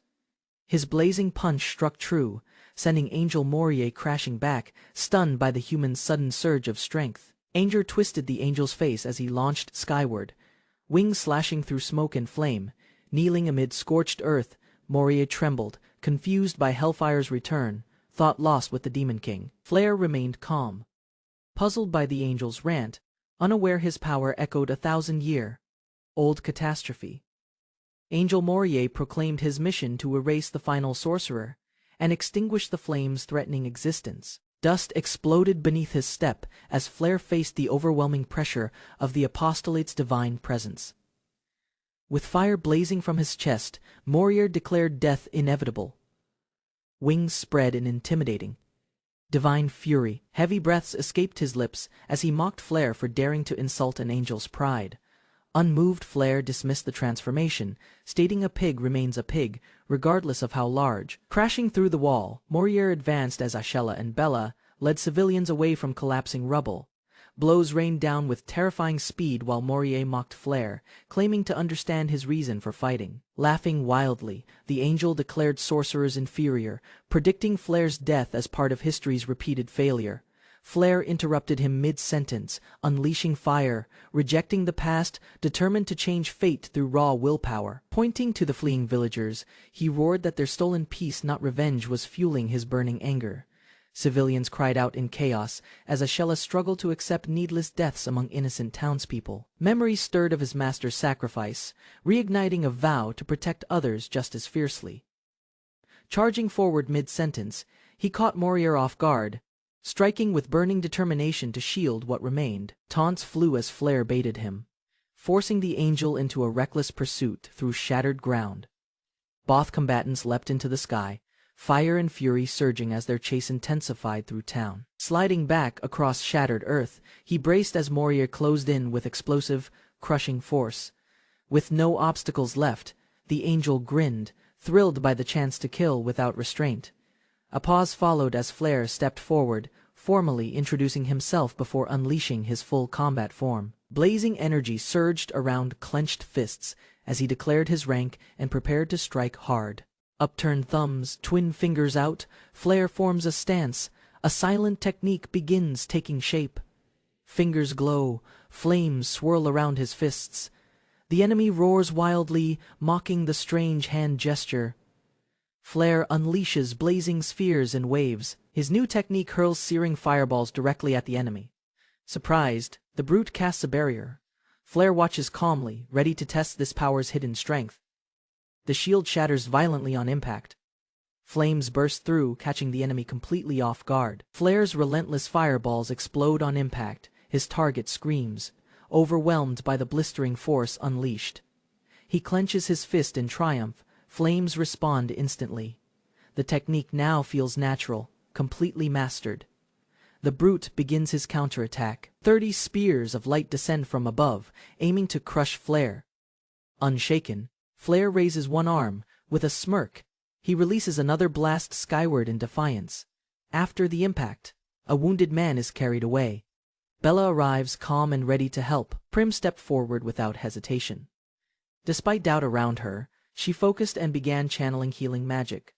S1: His blazing punch struck true, sending Angel Morier crashing back, stunned by the human's sudden surge of strength. Anger twisted the angel's face as he launched skyward, wings slashing through smoke and flame. Kneeling amid scorched earth, Morier trembled, confused by Hellfire's return, thought lost with the Demon King. Flare remained calm, puzzled by the angel's rant, unaware his power echoed 1,000-year-old catastrophe. Angel Morier proclaimed his mission to erase the final sorcerer and extinguish the flames threatening existence. Dust exploded beneath his step as Flare faced the overwhelming pressure of the apostolate's divine presence. With fire blazing from his chest, Morier declared death inevitable. Wings spread in intimidating, divine fury. Heavy breaths escaped his lips as he mocked Flare for daring to insult an angel's pride. Unmoved, Flare dismissed the transformation, stating a pig remains a pig, regardless of how large. Crashing through the wall, Morier advanced as Ashella and Bella led civilians away from collapsing rubble. Blows rained down with terrifying speed while Morier mocked Flare, claiming to understand his reason for fighting. Laughing wildly, the angel declared sorcerers inferior, predicting Flare's death as part of history's repeated failure. Flare interrupted him mid-sentence, unleashing fire, rejecting the past, determined to change fate through raw willpower. Pointing to the fleeing villagers, he roared that their stolen peace, not revenge, was fueling his burning anger. Civilians cried out in chaos as Ashella struggled to accept needless deaths among innocent townspeople. Memories stirred of his master's sacrifice, reigniting a vow to protect others just as fiercely. Charging forward mid-sentence, he caught Morier off guard, striking with burning determination to shield what remained. Taunts flew as Flare baited him, forcing the angel into a reckless pursuit through shattered ground. Both combatants leapt into the sky, fire and fury surging as their chase intensified through town. Sliding back across shattered earth, he braced as Morier closed in with explosive, crushing force. With no obstacles left, the angel grinned, thrilled by the chance to kill without restraint. A pause followed as Flare stepped forward, formally introducing himself before unleashing his full combat form. Blazing energy surged around clenched fists as he declared his rank and prepared to strike hard. Upturned thumbs, twin fingers out, Flare forms a stance. A silent technique begins taking shape. Fingers glow, flames swirl around his fists. The enemy roars wildly, mocking the strange hand gesture. Flare unleashes blazing spheres and waves. His new technique hurls searing fireballs directly at the enemy. Surprised, the brute casts a barrier. Flare watches calmly, ready to test this power's hidden strength. The shield shatters violently on impact. Flames burst through, catching the enemy completely off guard. Flare's relentless fireballs explode on impact. His target screams, overwhelmed by the blistering force unleashed. He clenches his fist in triumph. Flames respond instantly. The technique now feels natural, completely mastered. The brute begins his counterattack. 30 spears of light descend from above, aiming to crush Flare. Unshaken, Flare raises one arm. With a smirk, he releases another blast skyward in defiance. After the impact, a wounded man is carried away. Bella arrives calm and ready to help. Prim stepped forward without hesitation. Despite doubt around her, she focused and began channeling healing magic.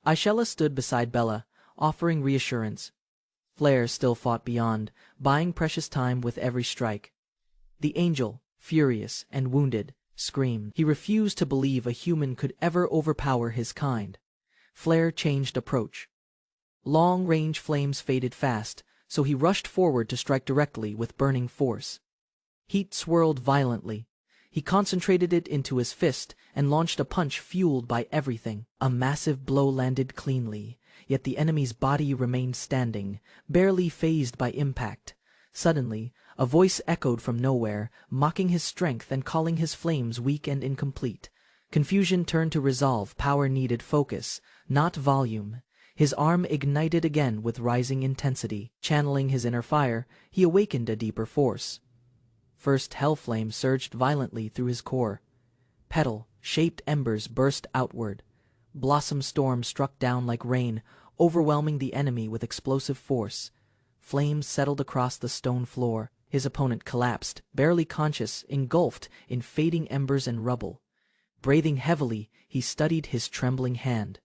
S1: Ashella stood beside Bella, offering reassurance. Flare still fought beyond, buying precious time with every strike. The angel, furious and wounded, screamed. He refused to believe a human could ever overpower his kind. Flare changed approach. Long-range flames faded fast, so he rushed forward to strike directly with burning force. Heat swirled violently. He concentrated it into his fist and launched a punch fueled by everything. A massive blow landed cleanly, yet the enemy's body remained standing, barely fazed by impact. Suddenly, a voice echoed from nowhere, mocking his strength and calling his flames weak and incomplete. Confusion turned to resolve. Power needed focus, not volume. His arm ignited again with rising intensity. Channeling his inner fire, he awakened a deeper force. First hellflame surged violently through his core. Petal-shaped embers burst outward. Blossom storm struck down like rain, overwhelming the enemy with explosive force. Flames settled across the stone floor. His opponent collapsed, barely conscious, engulfed in fading embers and rubble. Breathing heavily, he studied his trembling hand.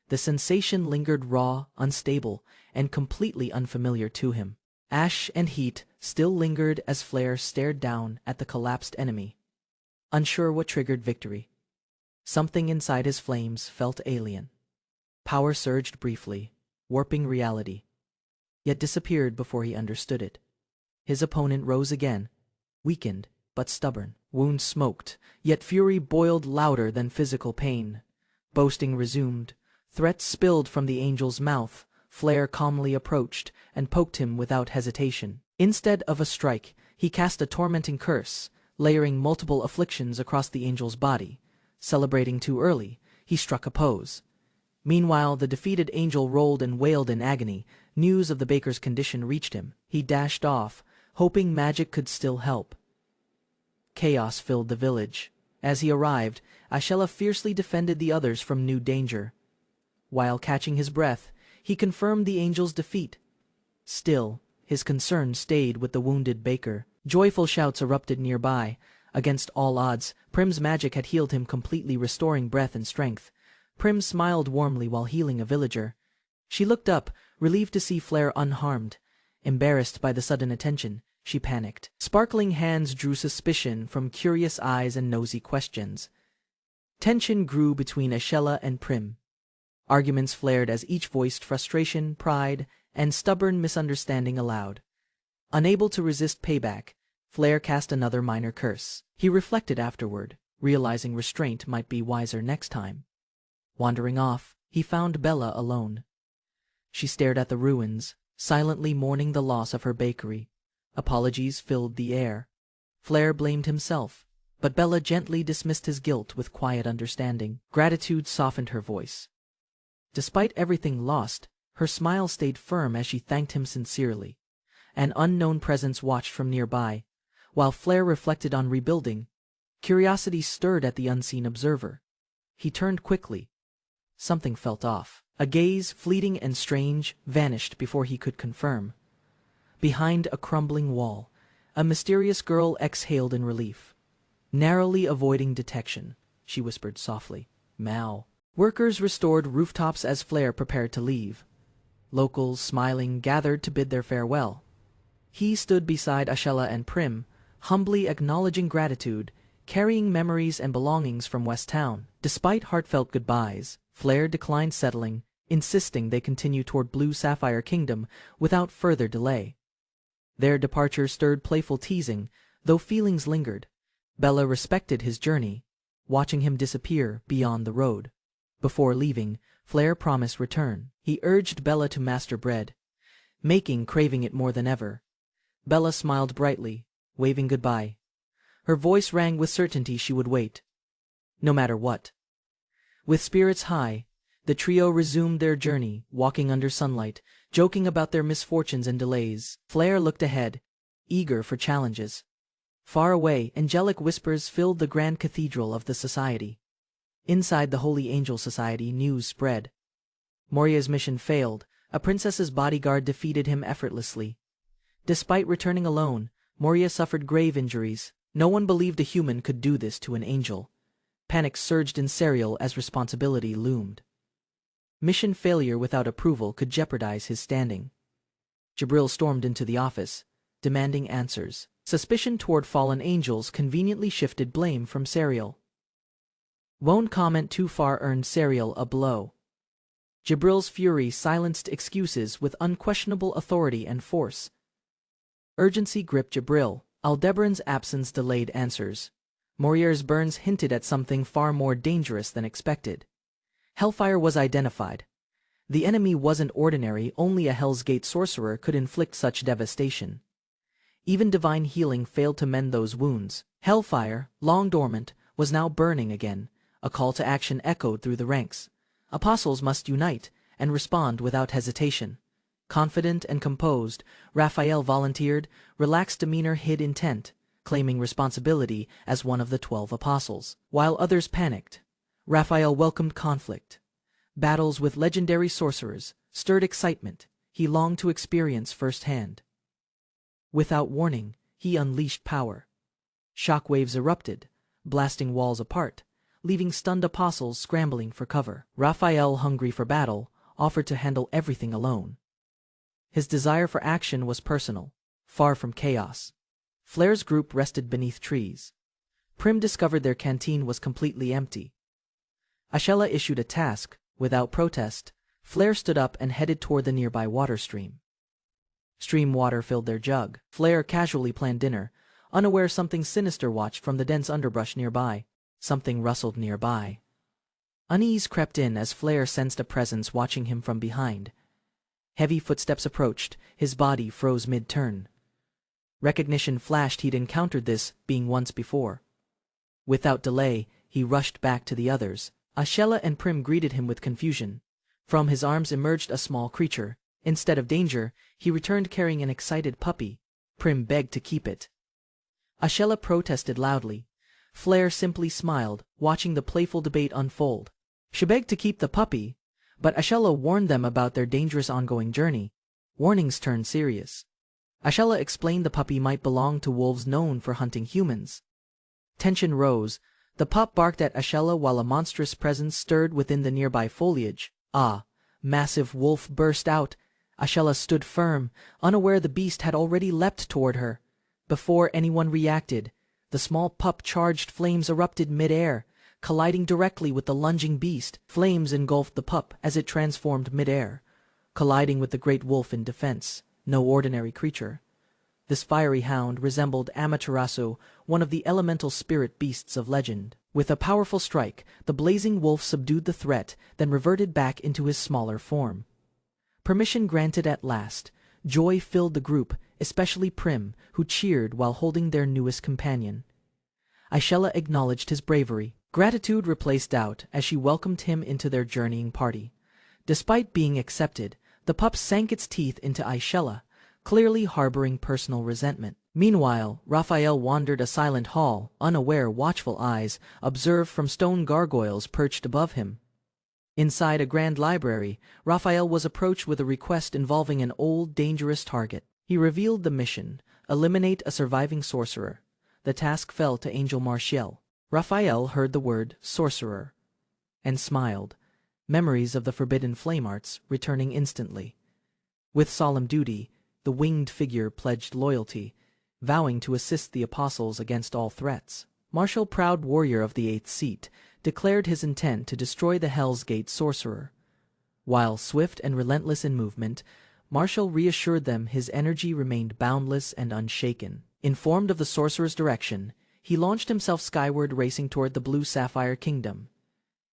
S1: The sensation lingered raw, unstable, and completely unfamiliar to him. Ash and heat still lingered as Flare stared down at the collapsed enemy. Unsure what triggered victory, something inside his flames felt alien. Power surged briefly, warping reality, yet disappeared before he understood it. His opponent rose again, weakened but stubborn. Wounds smoked, yet fury boiled louder than physical pain. Boasting resumed. Threats spilled from the angel's mouth. Flare calmly approached and poked him without hesitation. Instead of a strike, he cast a tormenting curse, layering multiple afflictions across the angel's body. Celebrating too early, he struck a pose. Meanwhile, the defeated angel rolled and wailed in agony. News of the baker's condition reached him. He dashed off, hoping magic could still help. Chaos filled the village. As he arrived, Yahello fiercely defended the others from new danger. While catching his breath, he confirmed the angel's defeat. Still, his concern stayed with the wounded baker. Joyful shouts erupted nearby. Against all odds, Prim's magic had healed him completely, restoring breath and strength. Prim smiled warmly while healing a villager. She looked up, relieved to see Flare unharmed. Embarrassed by the sudden attention, she panicked. Sparkling hands drew suspicion from curious eyes and nosy questions. Tension grew between Yahello and Prim. Arguments flared as each voiced frustration, pride, and stubborn misunderstanding aloud. Unable to resist payback, Flare cast another minor curse. He reflected afterward, realizing restraint might be wiser next time. Wandering off, he found Bella alone. She stared at the ruins, silently mourning the loss of her bakery. Apologies filled the air. Flare blamed himself, but Bella gently dismissed his guilt with quiet understanding. Gratitude softened her voice. Despite everything lost, her smile stayed firm as she thanked him sincerely. An unknown presence watched from nearby. While Flare reflected on rebuilding, curiosity stirred at the unseen observer. He turned quickly. Something felt off. A gaze, fleeting and strange, vanished before he could confirm. Behind a crumbling wall, a mysterious girl exhaled in relief. Narrowly avoiding detection, she whispered softly, "Mao." Workers restored rooftops as Flare prepared to leave. Locals, smiling, gathered to bid their farewell. He stood beside Yahello and Prim, humbly acknowledging gratitude, carrying memories and belongings from West Town. Despite heartfelt goodbyes, Flare declined settling, insisting they continue toward Blue Sapphire Kingdom without further delay. Their departure stirred playful teasing, though feelings lingered. Bella respected his journey, watching him disappear beyond the road. Before leaving, Flare promised return. He urged Bella to master bread, craving it more than ever. Bella smiled brightly, waving goodbye. Her voice rang with certainty she would wait, no matter what. With spirits high, the trio resumed their journey, walking under sunlight, joking about their misfortunes and delays. Flare looked ahead, eager for challenges. Far away, angelic whispers filled the grand cathedral of the society. Inside the Holy Angel Society, news spread. Moria's mission failed. A princess's bodyguard defeated him effortlessly. Despite returning alone, Moria suffered grave injuries. No one believed a human could do this to an angel. Panic surged in Serial as responsibility loomed. Mission failure without approval could jeopardize his standing. Jibril stormed into the office, demanding answers. Suspicion toward fallen angels conveniently shifted blame from Serial. Won't comment too far earned Serial a blow. Jibril's fury silenced excuses with unquestionable authority and force. Urgency gripped Jibril. Aldebaran's absence delayed answers. Morier's burns hinted at something far more dangerous than expected. Hellfire was identified. The enemy wasn't ordinary, only a Hell's Gate sorcerer could inflict such devastation. Even divine healing failed to mend those wounds. Hellfire, long dormant, was now burning again. A call to action echoed through the ranks. Apostles must unite and respond without hesitation. Confident and composed, Raphael volunteered, relaxed demeanor hid intent, claiming responsibility as one of the 12 apostles. While others panicked, Raphael welcomed conflict. Battles with legendary sorcerers stirred excitement he longed to experience firsthand. Without warning, he unleashed power. Shockwaves erupted, blasting walls apart, leaving stunned apostles scrambling for cover. Raphael, hungry for battle, offered to handle everything alone. His desire for action was personal, far from chaos. Flair's group rested beneath trees. Prim discovered their canteen was completely empty. Ashella issued a task. Without protest, Flair stood up and headed toward the nearby water stream. Stream water filled their jug. Flair casually planned dinner, unaware something sinister watched from the dense underbrush nearby. Something rustled nearby. Unease crept in as Flair sensed a presence watching him from behind. Heavy footsteps approached, his body froze mid-turn. Recognition flashed he'd encountered this being once before. Without delay, he rushed back to the others. Ashella and Prim greeted him with confusion. From his arms emerged a small creature. Instead of danger, he returned carrying an excited puppy. Prim begged to keep it. Ashella protested loudly. Flair simply smiled, watching the playful debate unfold. She begged to keep the puppy, but Ashella warned them about their dangerous ongoing journey. Warnings turned serious. Ashella explained the puppy might belong to wolves known for hunting humans. Tension rose. The pup barked at Ashella while a monstrous presence stirred within the nearby foliage. Ah! Massive wolf burst out. Ashella stood firm, unaware the beast had already leapt toward her. Before anyone reacted, the small pup charged. Flames erupted mid-air, colliding directly with the lunging beast. Flames engulfed the pup as it transformed mid-air, colliding with the great wolf in defense. No ordinary creature. This fiery hound resembled Amaterasu, one of the elemental spirit beasts of legend. With a powerful strike, the blazing wolf subdued the threat, then reverted back into his smaller form. Permission granted at last. Joy filled the group, especially Prim, who cheered while holding their newest companion. Ashella acknowledged his bravery. Gratitude replaced doubt as she welcomed him into their journeying party. Despite being accepted, the pup sank its teeth into Ashella, clearly harboring personal resentment. Meanwhile, Raphael wandered a silent hall, unaware watchful eyes observed from stone gargoyles perched above him. Inside a grand library, Raphael was approached with a request involving an old, dangerous target. He revealed the mission: eliminate a surviving sorcerer. The task fell to Angel Martial. Raphael heard the word sorcerer and smiled, memories of the forbidden flame arts returning instantly. With solemn duty, the winged figure pledged loyalty, vowing to assist the apostles against all threats. Martial, proud warrior of the 8th seat, declared his intent to destroy the Hell's Gate sorcerer. While swift and relentless in movement, Martial reassured them his energy remained boundless and unshaken. Informed of the sorcerer's direction, he launched himself skyward, racing toward the Blue Sapphire Kingdom.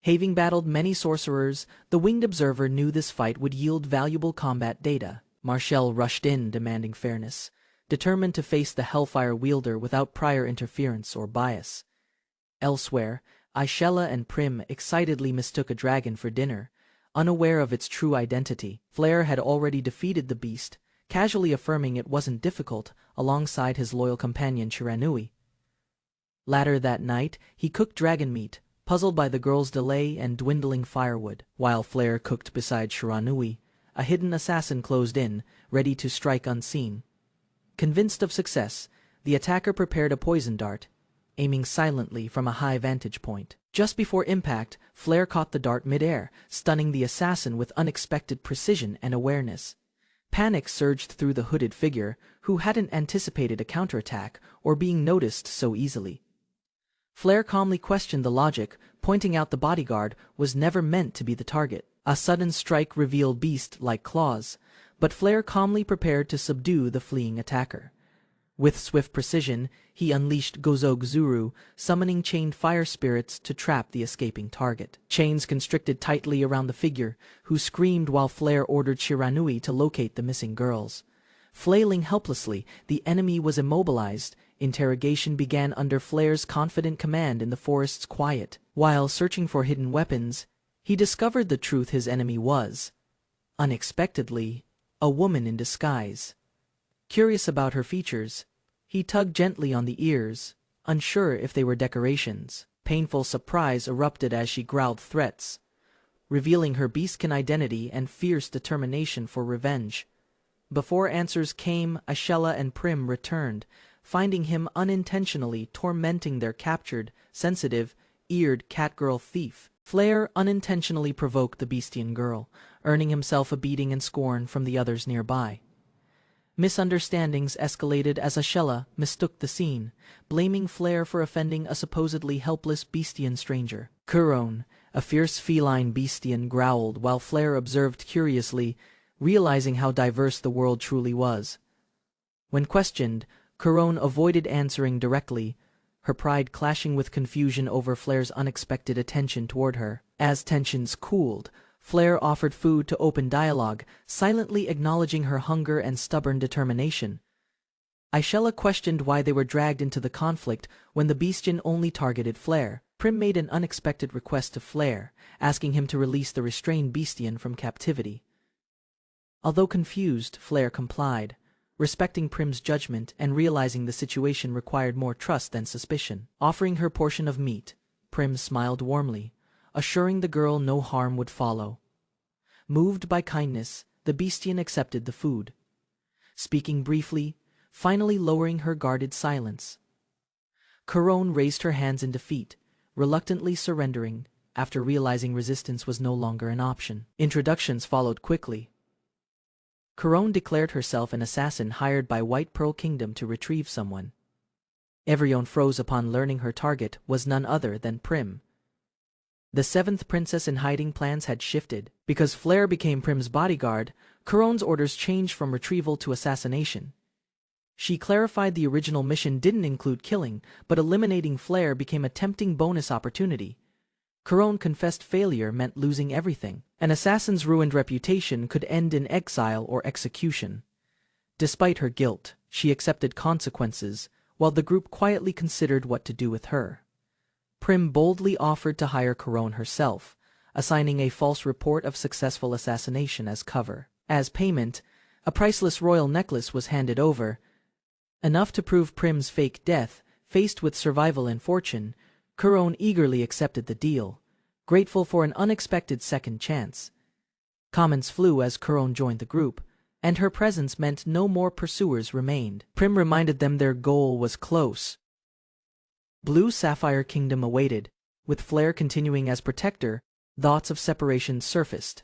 S1: Having battled many sorcerers, the winged observer knew this fight would yield valuable combat data. Martial rushed in, demanding fairness, determined to face the Hellfire wielder without prior interference or bias. Elsewhere, Ashella and Prim excitedly mistook a dragon for dinner, unaware of its true identity. Flair had already defeated the beast, casually affirming it wasn't difficult, alongside his loyal companion Shiranui. Later that night, he cooked dragon meat, puzzled by the girl's delay and dwindling firewood. While Flair cooked beside Shiranui, a hidden assassin closed in, ready to strike unseen. Convinced of success, the attacker prepared a poison dart, aiming silently from a high vantage point. Just before impact, Flair caught the dart mid-air, stunning the assassin with unexpected precision and awareness. Panic surged through the hooded figure, who hadn't anticipated a counterattack or being noticed so easily. Flair calmly questioned the logic, pointing out the bodyguard was never meant to be the target. A sudden strike revealed beast-like claws, but Flair calmly prepared to subdue the fleeing attacker. With swift precision, he unleashed Gozog Zuru, summoning chained fire spirits to trap the escaping target. Chains constricted tightly around the figure, who screamed while Flare ordered Shiranui to locate the missing girls. Flailing helplessly, the enemy was immobilized. Interrogation began under Flare's confident command in the forest's quiet. While searching for hidden weapons, he discovered the truth: his enemy was, unexpectedly, a woman in disguise. Curious about her features, he tugged gently on the ears, unsure if they were decorations. Painful surprise erupted as she growled threats, revealing her beastkin identity and fierce determination for revenge. Before answers came, Ashella and Prim returned, finding him unintentionally tormenting their captured, sensitive-eared catgirl thief. Flare unintentionally provoked the Beastian girl, earning himself a beating and scorn from the others nearby. Misunderstandings escalated as Ashella mistook the scene, blaming Flare for offending a supposedly helpless Beastian stranger. Kuron, a fierce feline Beastian, growled while Flare observed curiously, realizing how diverse the world truly was. When questioned, Kuron avoided answering directly, her pride clashing with confusion over Flare's unexpected attention toward her. As tensions cooled, Flare offered food to open dialogue, silently acknowledging her hunger and stubborn determination. Ashella questioned why they were dragged into the conflict when the Beastian only targeted Flare. Prim made an unexpected request to Flare, asking him to release the restrained Beastian from captivity. Although confused, Flare complied, respecting Prim's judgment and realizing the situation required more trust than suspicion. Offering her portion of meat, Prim smiled warmly, assuring the girl no harm would follow. Moved by kindness, the Beastian accepted the food, speaking briefly, finally lowering her guarded silence. Kuron raised her hands in defeat, reluctantly surrendering after realizing resistance was no longer an option. Introductions followed quickly. Kuron declared herself an assassin hired by White Pearl Kingdom to retrieve someone. Everyone froze upon learning her target was none other than Prim. The seventh princess in hiding plans had shifted. Because Flare became Prim's bodyguard, Kuron's orders changed from retrieval to assassination. She clarified the original mission didn't include killing, but eliminating Flare became a tempting bonus opportunity. Kuron confessed failure meant losing everything. An assassin's ruined reputation could end in exile or execution. Despite her guilt, she accepted consequences, while the group quietly considered what to do with her. Prim boldly offered to hire Kuron herself, assigning a false report of successful assassination as cover. As payment, a priceless royal necklace was handed over, enough to prove Prim's fake death. Faced with survival and fortune, Kuron eagerly accepted the deal, grateful for an unexpected second chance. Comments flew as Kuron joined the group, and her presence meant no more pursuers remained. Prim reminded them their goal was close. Blue Sapphire Kingdom awaited, with Flare continuing as protector. Thoughts of separation surfaced.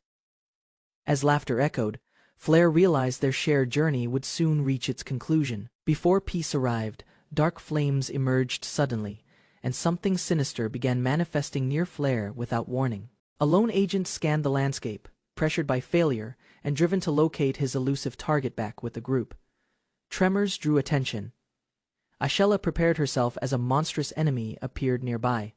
S1: As laughter echoed, Flare realized their shared journey would soon reach its conclusion. Before peace arrived, dark flames emerged suddenly, and something sinister began manifesting near Flare without warning. A lone agent scanned the landscape, pressured by failure, and driven to locate his elusive target back with the group. Tremors drew attention. Ashella prepared herself as a monstrous enemy appeared nearby.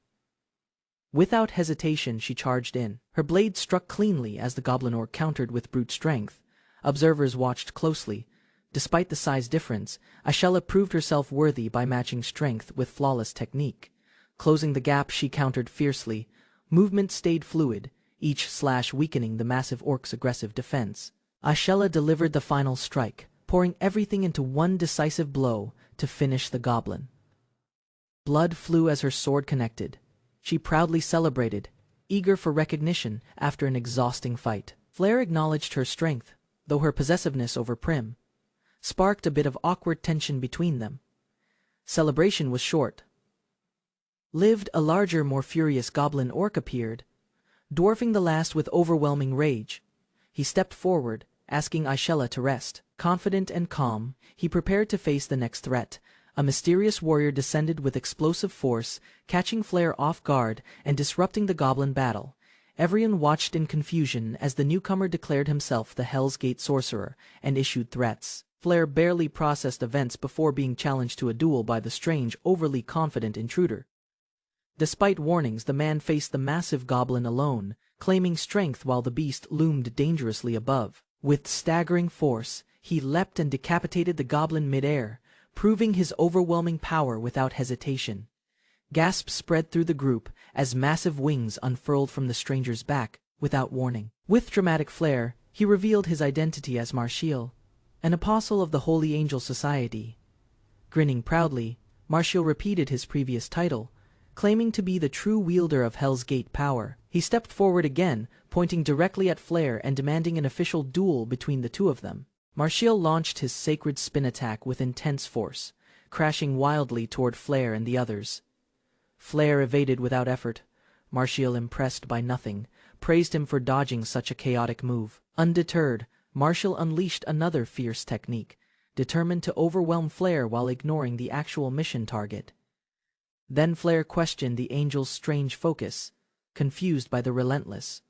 S1: Without hesitation, she charged in. Her blade struck cleanly as the goblin orc countered with brute strength. Observers watched closely. Despite the size difference, Ashella proved herself worthy by matching strength with flawless technique. Closing the gap, she countered fiercely. Movement stayed fluid, each slash weakening the massive orc's aggressive defense. Ashella delivered the final strike, pouring everything into one decisive blow to finish the goblin. Blood flew as her sword connected. She proudly celebrated, eager for recognition after an exhausting fight. Flare acknowledged her strength, though her possessiveness over Prim sparked a bit of awkward tension between them. Celebration was short. Lived a larger, more furious goblin orc appeared, dwarfing the last with overwhelming rage. He stepped forward, asking Ashella to rest. Confident and calm, he prepared to face the next threat. A mysterious warrior descended with explosive force, catching Flare off guard and disrupting the goblin battle. Everyone watched in confusion as the newcomer declared himself the Hell's Gate sorcerer and issued threats. Flare barely processed events before being challenged to a duel by the strange, overly confident intruder. Despite warnings, the man faced the massive goblin alone, claiming strength while the beast loomed dangerously above. With staggering force, he leapt and decapitated the goblin mid-air, proving his overwhelming power without hesitation. Gasps spread through the group as massive wings unfurled from the stranger's back, without warning. With dramatic flair, he revealed his identity as Martial, an apostle of the Holy Angel Society. Grinning proudly, Martial repeated his previous title, claiming to be the true wielder of Hell's Gate power. He stepped forward again, pointing directly at Flare and demanding an official duel between the two of them. Martial launched his sacred spin attack with intense force, crashing wildly toward Flare and the others. Flare evaded without effort. Martial, impressed by nothing, praised him for dodging such a chaotic move. Undeterred, Martial unleashed another fierce technique, determined to overwhelm Flare while ignoring the actual mission target. Then Flare questioned the angel's strange focus, confused by the relentless,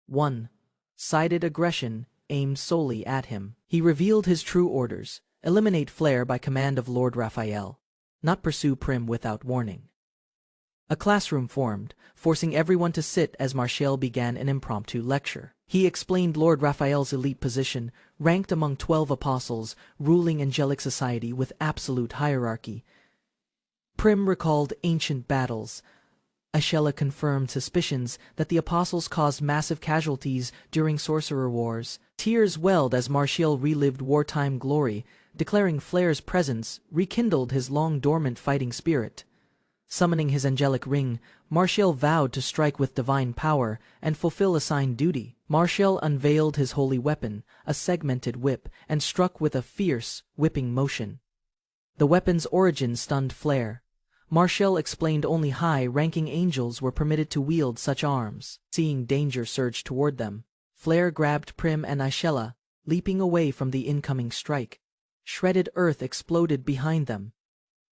S1: one-sided aggression aimed solely at him. He revealed his true orders: eliminate Flare by command of Lord Raphael, not pursue Prim without warning. A classroom formed, forcing everyone to sit as Martial began an impromptu lecture. He explained Lord Raphael's elite position, ranked among 12 apostles, ruling angelic society with absolute hierarchy. Prim recalled ancient battles. Yahello confirmed suspicions that the apostles caused massive casualties during sorcerer wars. Tears welled as Martial relived wartime glory, declaring Flare's presence rekindled his long-dormant fighting spirit. Summoning his angelic ring, Martial vowed to strike with divine power and fulfill assigned duty. Martial unveiled his holy weapon, a segmented whip, and struck with a fierce, whipping motion. The weapon's origin stunned Flare. Martial explained only high-ranking angels were permitted to wield such arms. Seeing danger surge toward them, Flare grabbed Prim and Yahello, leaping away from the incoming strike. Shredded earth exploded behind them.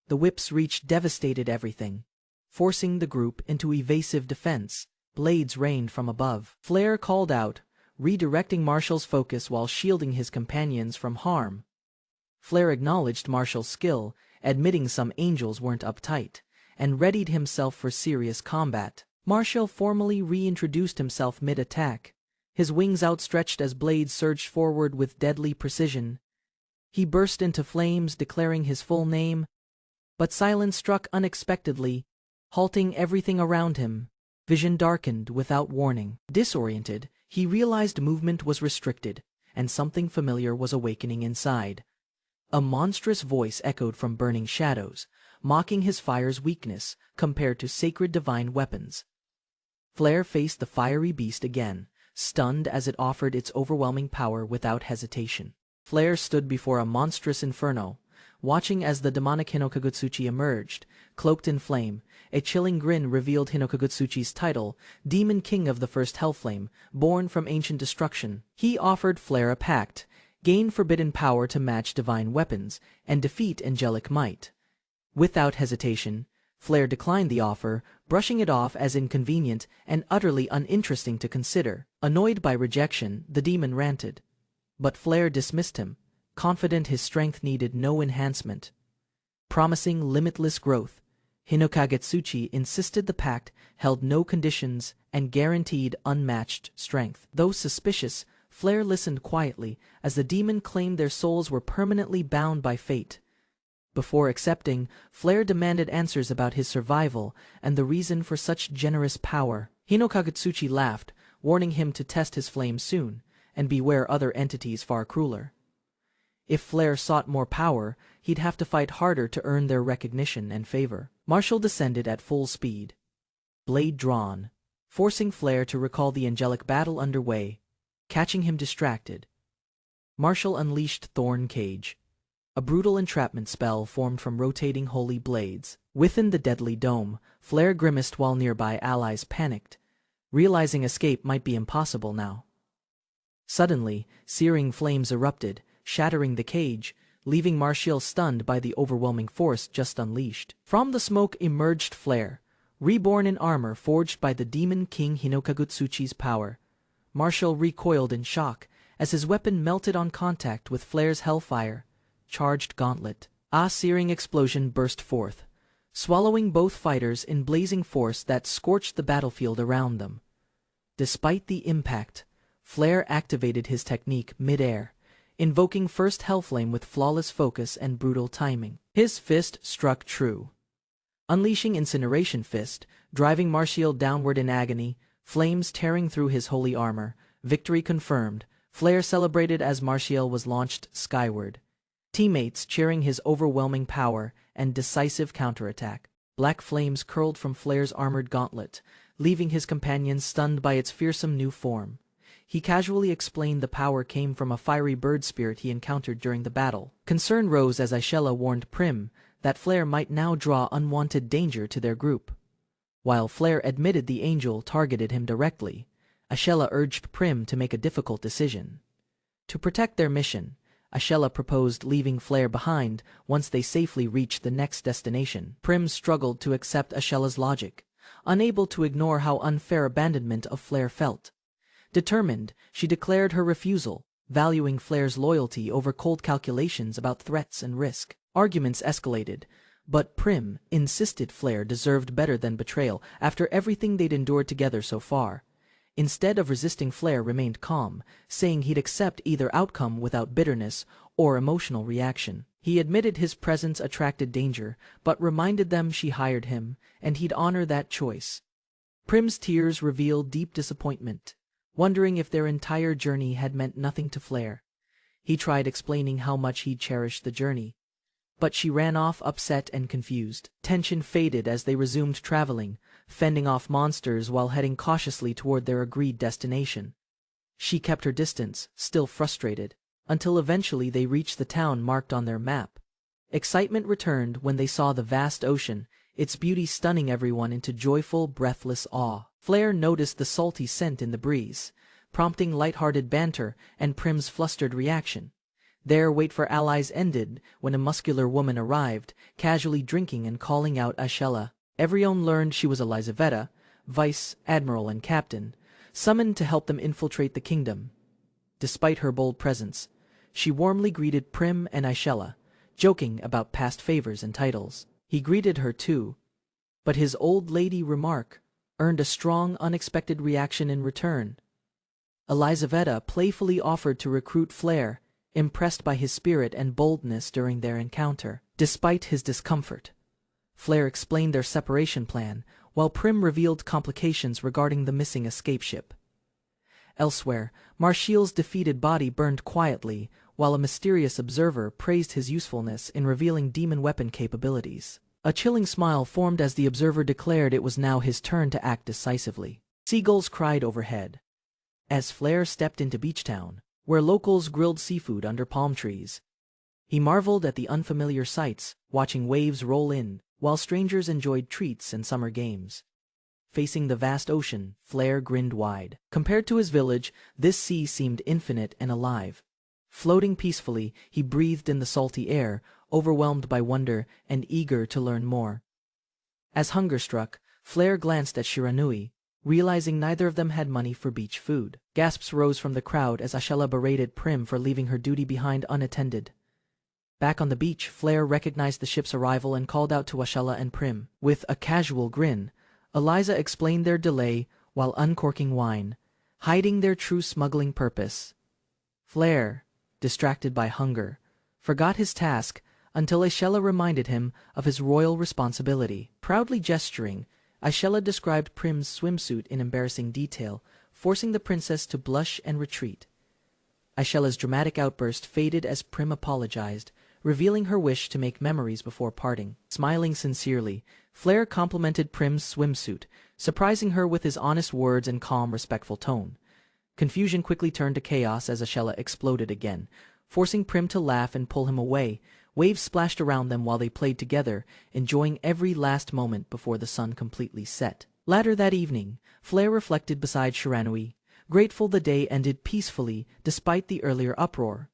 S1: The whips reach devastated everything, forcing the group into evasive defense. Blades rained from above. Flare called out, redirecting Martial's focus while shielding his companions from harm. Flare acknowledged Martial's skill, admitting some angels weren't uptight, and readied himself for serious combat. Martial formally reintroduced himself mid-attack, his wings outstretched as blades surged forward with deadly precision. He burst into flames, declaring his full name, but silence struck unexpectedly, halting everything around him. Vision darkened without warning. Disoriented, he realized movement was restricted, and something familiar was awakening inside. A monstrous voice echoed from burning shadows, mocking his fire's weakness compared to sacred divine weapons. Flare faced the fiery beast again, stunned as it offered its overwhelming power without hesitation. Flare stood before a monstrous inferno, watching as the demonic Hinokagutsuchi emerged, cloaked in flame. A chilling grin revealed Hinokagutsuchi's title, Demon King of the First Hellflame, born from ancient destruction. He offered Flare a pact: gain forbidden power to match divine weapons, and defeat angelic might. Without hesitation, Flare declined the offer, brushing it off as inconvenient and utterly uninteresting to consider. Annoyed by rejection, the demon ranted. But Flare dismissed him, confident his strength needed no enhancement. Promising limitless growth, Hinokagutsuchi insisted the pact held no conditions and guaranteed unmatched strength. Though suspicious, Flare listened quietly as the demon claimed their souls were permanently bound by fate. Before accepting, Flare demanded answers about his survival and the reason for such generous power. Hinokagutsuchi laughed, warning him to test his flame soon, and beware other entities far crueler. If Flare sought more power, he'd have to fight harder to earn their recognition and favor. Martial descended at full speed, blade drawn, forcing Flare to recall the angelic battle underway. Catching him distracted, Martial unleashed Thorn Cage, a brutal entrapment spell formed from rotating holy blades. Within the deadly dome, Flare grimaced while nearby allies panicked, realizing escape might be impossible now. Suddenly, searing flames erupted, shattering the cage, leaving Martial stunned by the overwhelming force just unleashed. From the smoke emerged Flare, reborn in armor forged by the Demon King Hinokagutsuchi's power. Martial recoiled in shock as his weapon melted on contact with Flare's hellfire. charged gauntlet. A searing explosion burst forth, swallowing both fighters in blazing force that scorched the battlefield around them. Despite the impact, Flare activated his technique mid-air, invoking first Hellflame with flawless focus and brutal timing. His fist struck true, unleashing Incineration Fist, driving Martial downward in agony, flames tearing through his holy armor. Victory confirmed. Flare celebrated as Martial was launched skyward, teammates cheering his overwhelming power and decisive counterattack. Black flames curled from Flare's armored gauntlet, leaving his companions stunned by its fearsome new form. He casually explained the power came from a fiery bird spirit he encountered during the battle. Concern rose as Yahello warned Prim that Flare might now draw unwanted danger to their group. While Flare admitted the angel targeted him directly, Yahello urged Prim to make a difficult decision. To protect their mission, Yahello proposed leaving Flare behind once they safely reached the next destination. Prim struggled to accept Yahello's logic, unable to ignore how unfair abandonment of Flare felt. Determined, she declared her refusal, valuing Flare's loyalty over cold calculations about threats and risk. Arguments escalated, but Prim insisted Flare deserved better than betrayal after everything they'd endured together so far. Instead of resisting, Flare remained calm, saying he'd accept either outcome without bitterness or emotional reaction. He admitted his presence attracted danger, but reminded them she hired him, and he'd honor that choice. Prim's tears revealed deep disappointment, wondering if their entire journey had meant nothing to Flare. He tried explaining how much he'd cherished the journey, but she ran off upset and confused. Tension faded as they resumed traveling, fending off monsters while heading cautiously toward their agreed destination. She kept her distance, still frustrated, until eventually they reached the town marked on their map. Excitement returned when they saw the vast ocean, its beauty stunning everyone into joyful, breathless awe. Flare noticed the salty scent in the breeze, prompting lighthearted banter and Prim's flustered reaction. Their wait for allies ended when a muscular woman arrived, casually drinking and calling out Yahello. Everyone learned she was Elizaveta, vice admiral and captain, summoned to help them infiltrate the kingdom. Despite her bold presence, she warmly greeted Prim and Yahello, joking about past favors and titles. He greeted her too, but his old lady remark earned a strong, unexpected reaction in return. Elizaveta playfully offered to recruit Flare, impressed by his spirit and boldness during their encounter. Despite his discomfort, Flare explained their separation plan, while Prim revealed complications regarding the missing escape ship. Elsewhere, Martial's defeated body burned quietly, while a mysterious observer praised his usefulness in revealing demon weapon capabilities. A chilling smile formed as the observer declared it was now his turn to act decisively. Seagulls cried overhead as Flare stepped into Beach Town, where locals grilled seafood under palm trees. He marveled at the unfamiliar sights, watching waves roll in, while strangers enjoyed treats and summer games. Facing the vast ocean, Flare grinned wide. Compared to his village, this sea seemed infinite and alive. Floating peacefully, he breathed in the salty air, overwhelmed by wonder and eager to learn more. As hunger struck, Flare glanced at Shiranui, realizing neither of them had money for beach food. Gasps rose from the crowd as Yahello berated Prim for leaving her duty behind unattended. Back on the beach, Flare recognized the ship's arrival and called out to Yahello and Prim. With a casual grin, Eliza explained their delay while uncorking wine, hiding their true smuggling purpose. Flare, distracted by hunger, forgot his task until Yahello reminded him of his royal responsibility. Proudly gesturing, Yahello described Prim's swimsuit in embarrassing detail, forcing the princess to blush and retreat. Yahello's dramatic outburst faded as Prim apologized, revealing her wish to make memories before parting. Smiling sincerely, Flare complimented Prim's swimsuit, surprising her with his honest words and calm, respectful tone. Confusion quickly turned to chaos as Yahello exploded again, forcing Prim to laugh and pull him away. Waves splashed around them while they played together, enjoying every last moment before the sun completely set. Later that evening, Flare reflected beside Shiranui, grateful the day ended peacefully despite the earlier uproar.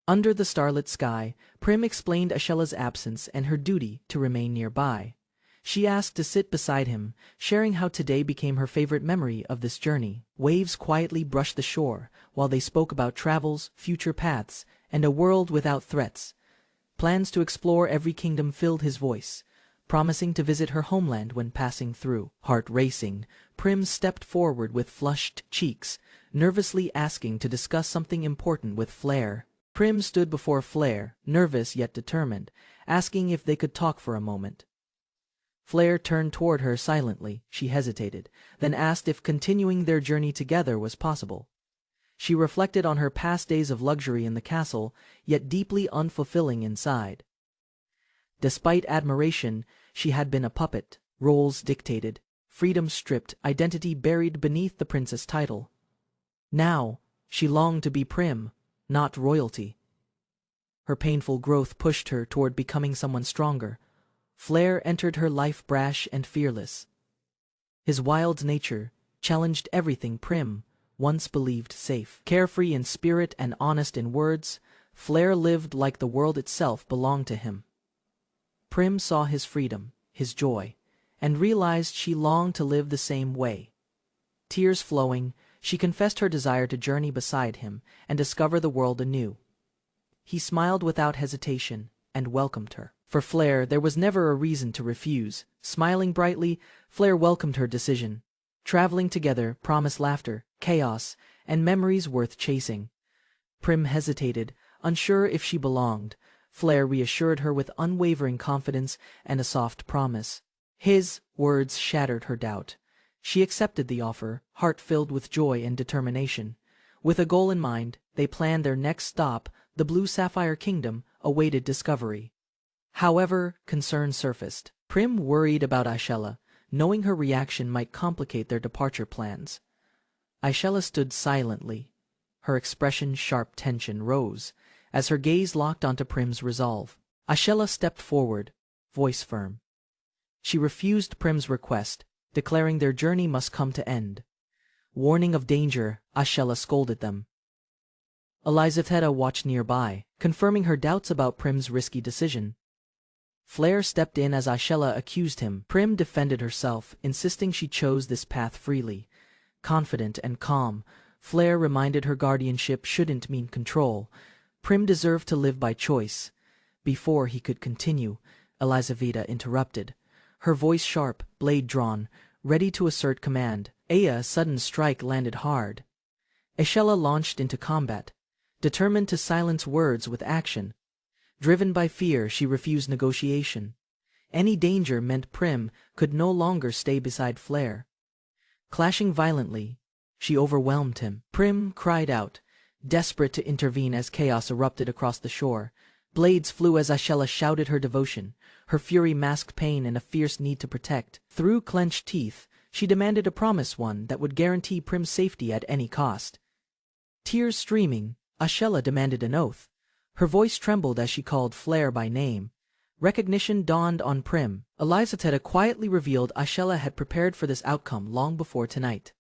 S1: Under the starlit sky, Prim explained Yahello's absence and her duty to remain nearby. She asked to sit beside him, sharing how today became her favorite memory of this journey. Waves quietly brushed the shore while they spoke about travels, future paths, and a world without threats. Plans to explore every kingdom filled his voice, promising to visit her homeland when passing through. Heart racing, Prim stepped forward with flushed cheeks, nervously asking to discuss something important with Flare. Prim stood before Flare, nervous yet determined, asking if they could talk for a moment. Flare turned toward her silently. She hesitated, then asked if continuing their journey together was possible. She reflected on her past days of luxury in the castle, yet deeply unfulfilling inside. Despite admiration, she had been a puppet, roles dictated, freedom stripped, identity buried beneath the princess title. Now, she longed to be Prim, not royalty. Her painful growth pushed her toward becoming someone stronger. Flare entered her life brash and fearless. His wild nature challenged everything Prim once believed safe. Carefree in spirit and honest in words, Flare lived like the world itself belonged to him. Prim saw his freedom, his joy, and realized she longed to live the same way. Tears flowing, she confessed her desire to journey beside him and discover the world anew. He smiled without hesitation and welcomed her. For Flare, there was never a reason to refuse. Smiling brightly, Flare welcomed her decision. Traveling together promised laughter, chaos, and memories worth chasing. Prim hesitated, unsure if she belonged. Flare reassured her with unwavering confidence and a soft promise. His words shattered her doubt. She accepted the offer, heart filled with joy and determination. With a goal in mind, they planned their next stop. The Blue Sapphire Kingdom awaited discovery. However, concern surfaced. Prim worried about Yahello, knowing her reaction might complicate their departure plans. Yahello stood silently. Her expression's sharp tension rose as her gaze locked onto Prim's resolve. Yahello stepped forward, voice firm. She refused Prim's request, declaring their journey must come to end. Warning of danger, Yahello scolded them. Elizaveta watched nearby, confirming her doubts about Prim's risky decision. Flare stepped in as Yahello accused him. Prim defended herself, insisting she chose this path freely. Confident and calm, Flare reminded her guardianship shouldn't mean control. Prim deserved to live by choice. Before he could continue, Elizaveta interrupted, her voice sharp, blade drawn, ready to assert command. A sudden strike landed hard. Yahello launched into combat, determined to silence words with action. Driven by fear, she refused negotiation. Any danger meant Prim could no longer stay beside Flare. Clashing violently, she overwhelmed him. Prim cried out, desperate to intervene as chaos erupted across the shore. Blades flew as Yahello shouted her devotion. Her fury masked pain and a fierce need to protect. Through clenched teeth, she demanded a promise, one that would guarantee Prim's safety at any cost. Tears streaming, Yahello demanded an oath. Her voice trembled as she called Flare by name. Recognition dawned on Prim. Elizaveta quietly revealed Yahello had prepared for this outcome long before tonight.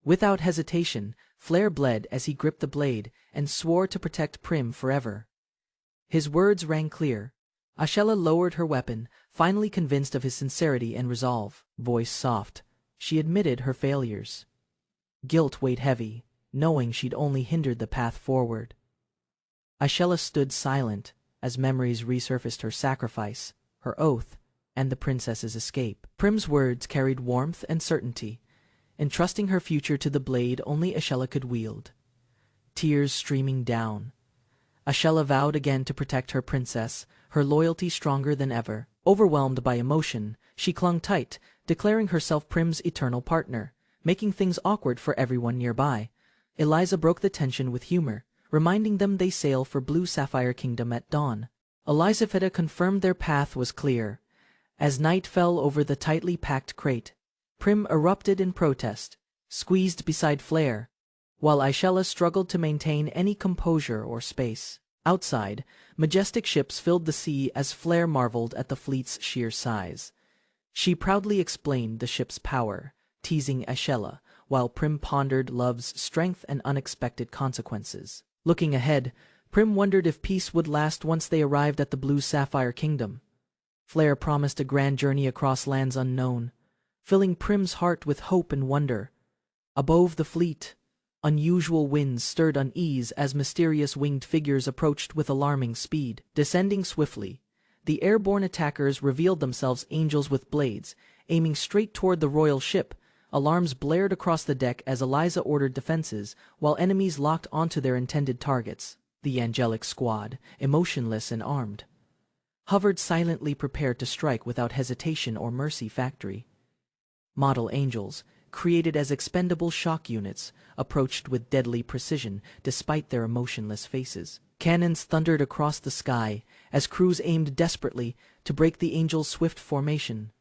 S1: Without hesitation, Flare bled as he gripped the blade and swore to protect Prim forever. His words rang clear. Yahello lowered her weapon, finally convinced of his sincerity and resolve. Voice soft, she admitted her failures. Guilt weighed heavy, knowing she'd only hindered the path forward. Yahello stood silent as memories resurfaced her sacrifice, her oath, and the princess's escape. Prim's words carried warmth and certainty, entrusting her future to the blade only Yahello could wield. Tears streaming down, Yahello vowed again to protect her princess, her loyalty stronger than ever. Overwhelmed by emotion, she clung tight, declaring herself Prim's eternal partner, making things awkward for everyone nearby. Eliza broke the tension with humor, reminding them they sail for Blue Sapphire Kingdom at dawn. Elizaveta confirmed their path was clear. As night fell over the tightly packed crate, Prim erupted in protest, squeezed beside Flare, while Yahello struggled to maintain any composure or space. Outside, majestic ships filled the sea as Flare marveled at the fleet's sheer size. She proudly explained the ship's power, teasing Yahello, while Prim pondered love's strength and unexpected consequences. Looking ahead, Prim wondered if peace would last once they arrived at the Blue Sapphire Kingdom. Flare promised a grand journey across lands unknown, filling Prim's heart with hope and wonder. Above the fleet, Unusual winds stirred unease as mysterious winged figures approached with alarming speed. Descending swiftly, the airborne attackers revealed themselves angels with blades, aiming straight toward the royal ship. Alarms blared across the deck as Eliza ordered defenses, while enemies locked onto their intended targets. The angelic squad, emotionless and armed, hovered silently prepared to strike without hesitation or mercy. Factory model angels, created as expendable shock units, approached with deadly precision despite their emotionless faces. Cannons thundered across the sky as crews aimed desperately to break the angels' swift formation.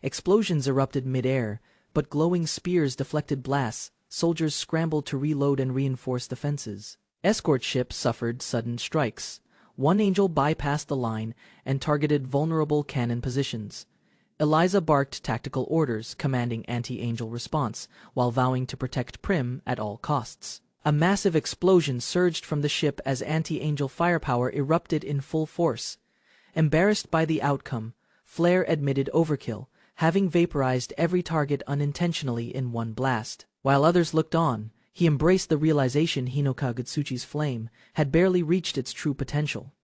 S1: Explosions erupted mid-air, but glowing spears deflected blasts. Soldiers scrambled to reload and reinforce defenses. Escort ships suffered sudden strikes. One angel bypassed the line and targeted vulnerable cannon positions. Eliza barked tactical orders, commanding anti-angel response, while vowing to protect Prim at all costs. A massive explosion surged from the ship as anti-angel firepower erupted in full force. Embarrassed by the outcome, Flare admitted overkill, having vaporized every target unintentionally in one blast. While others looked on, he embraced the realization Hinokagutsuchi's flame had barely reached its true potential.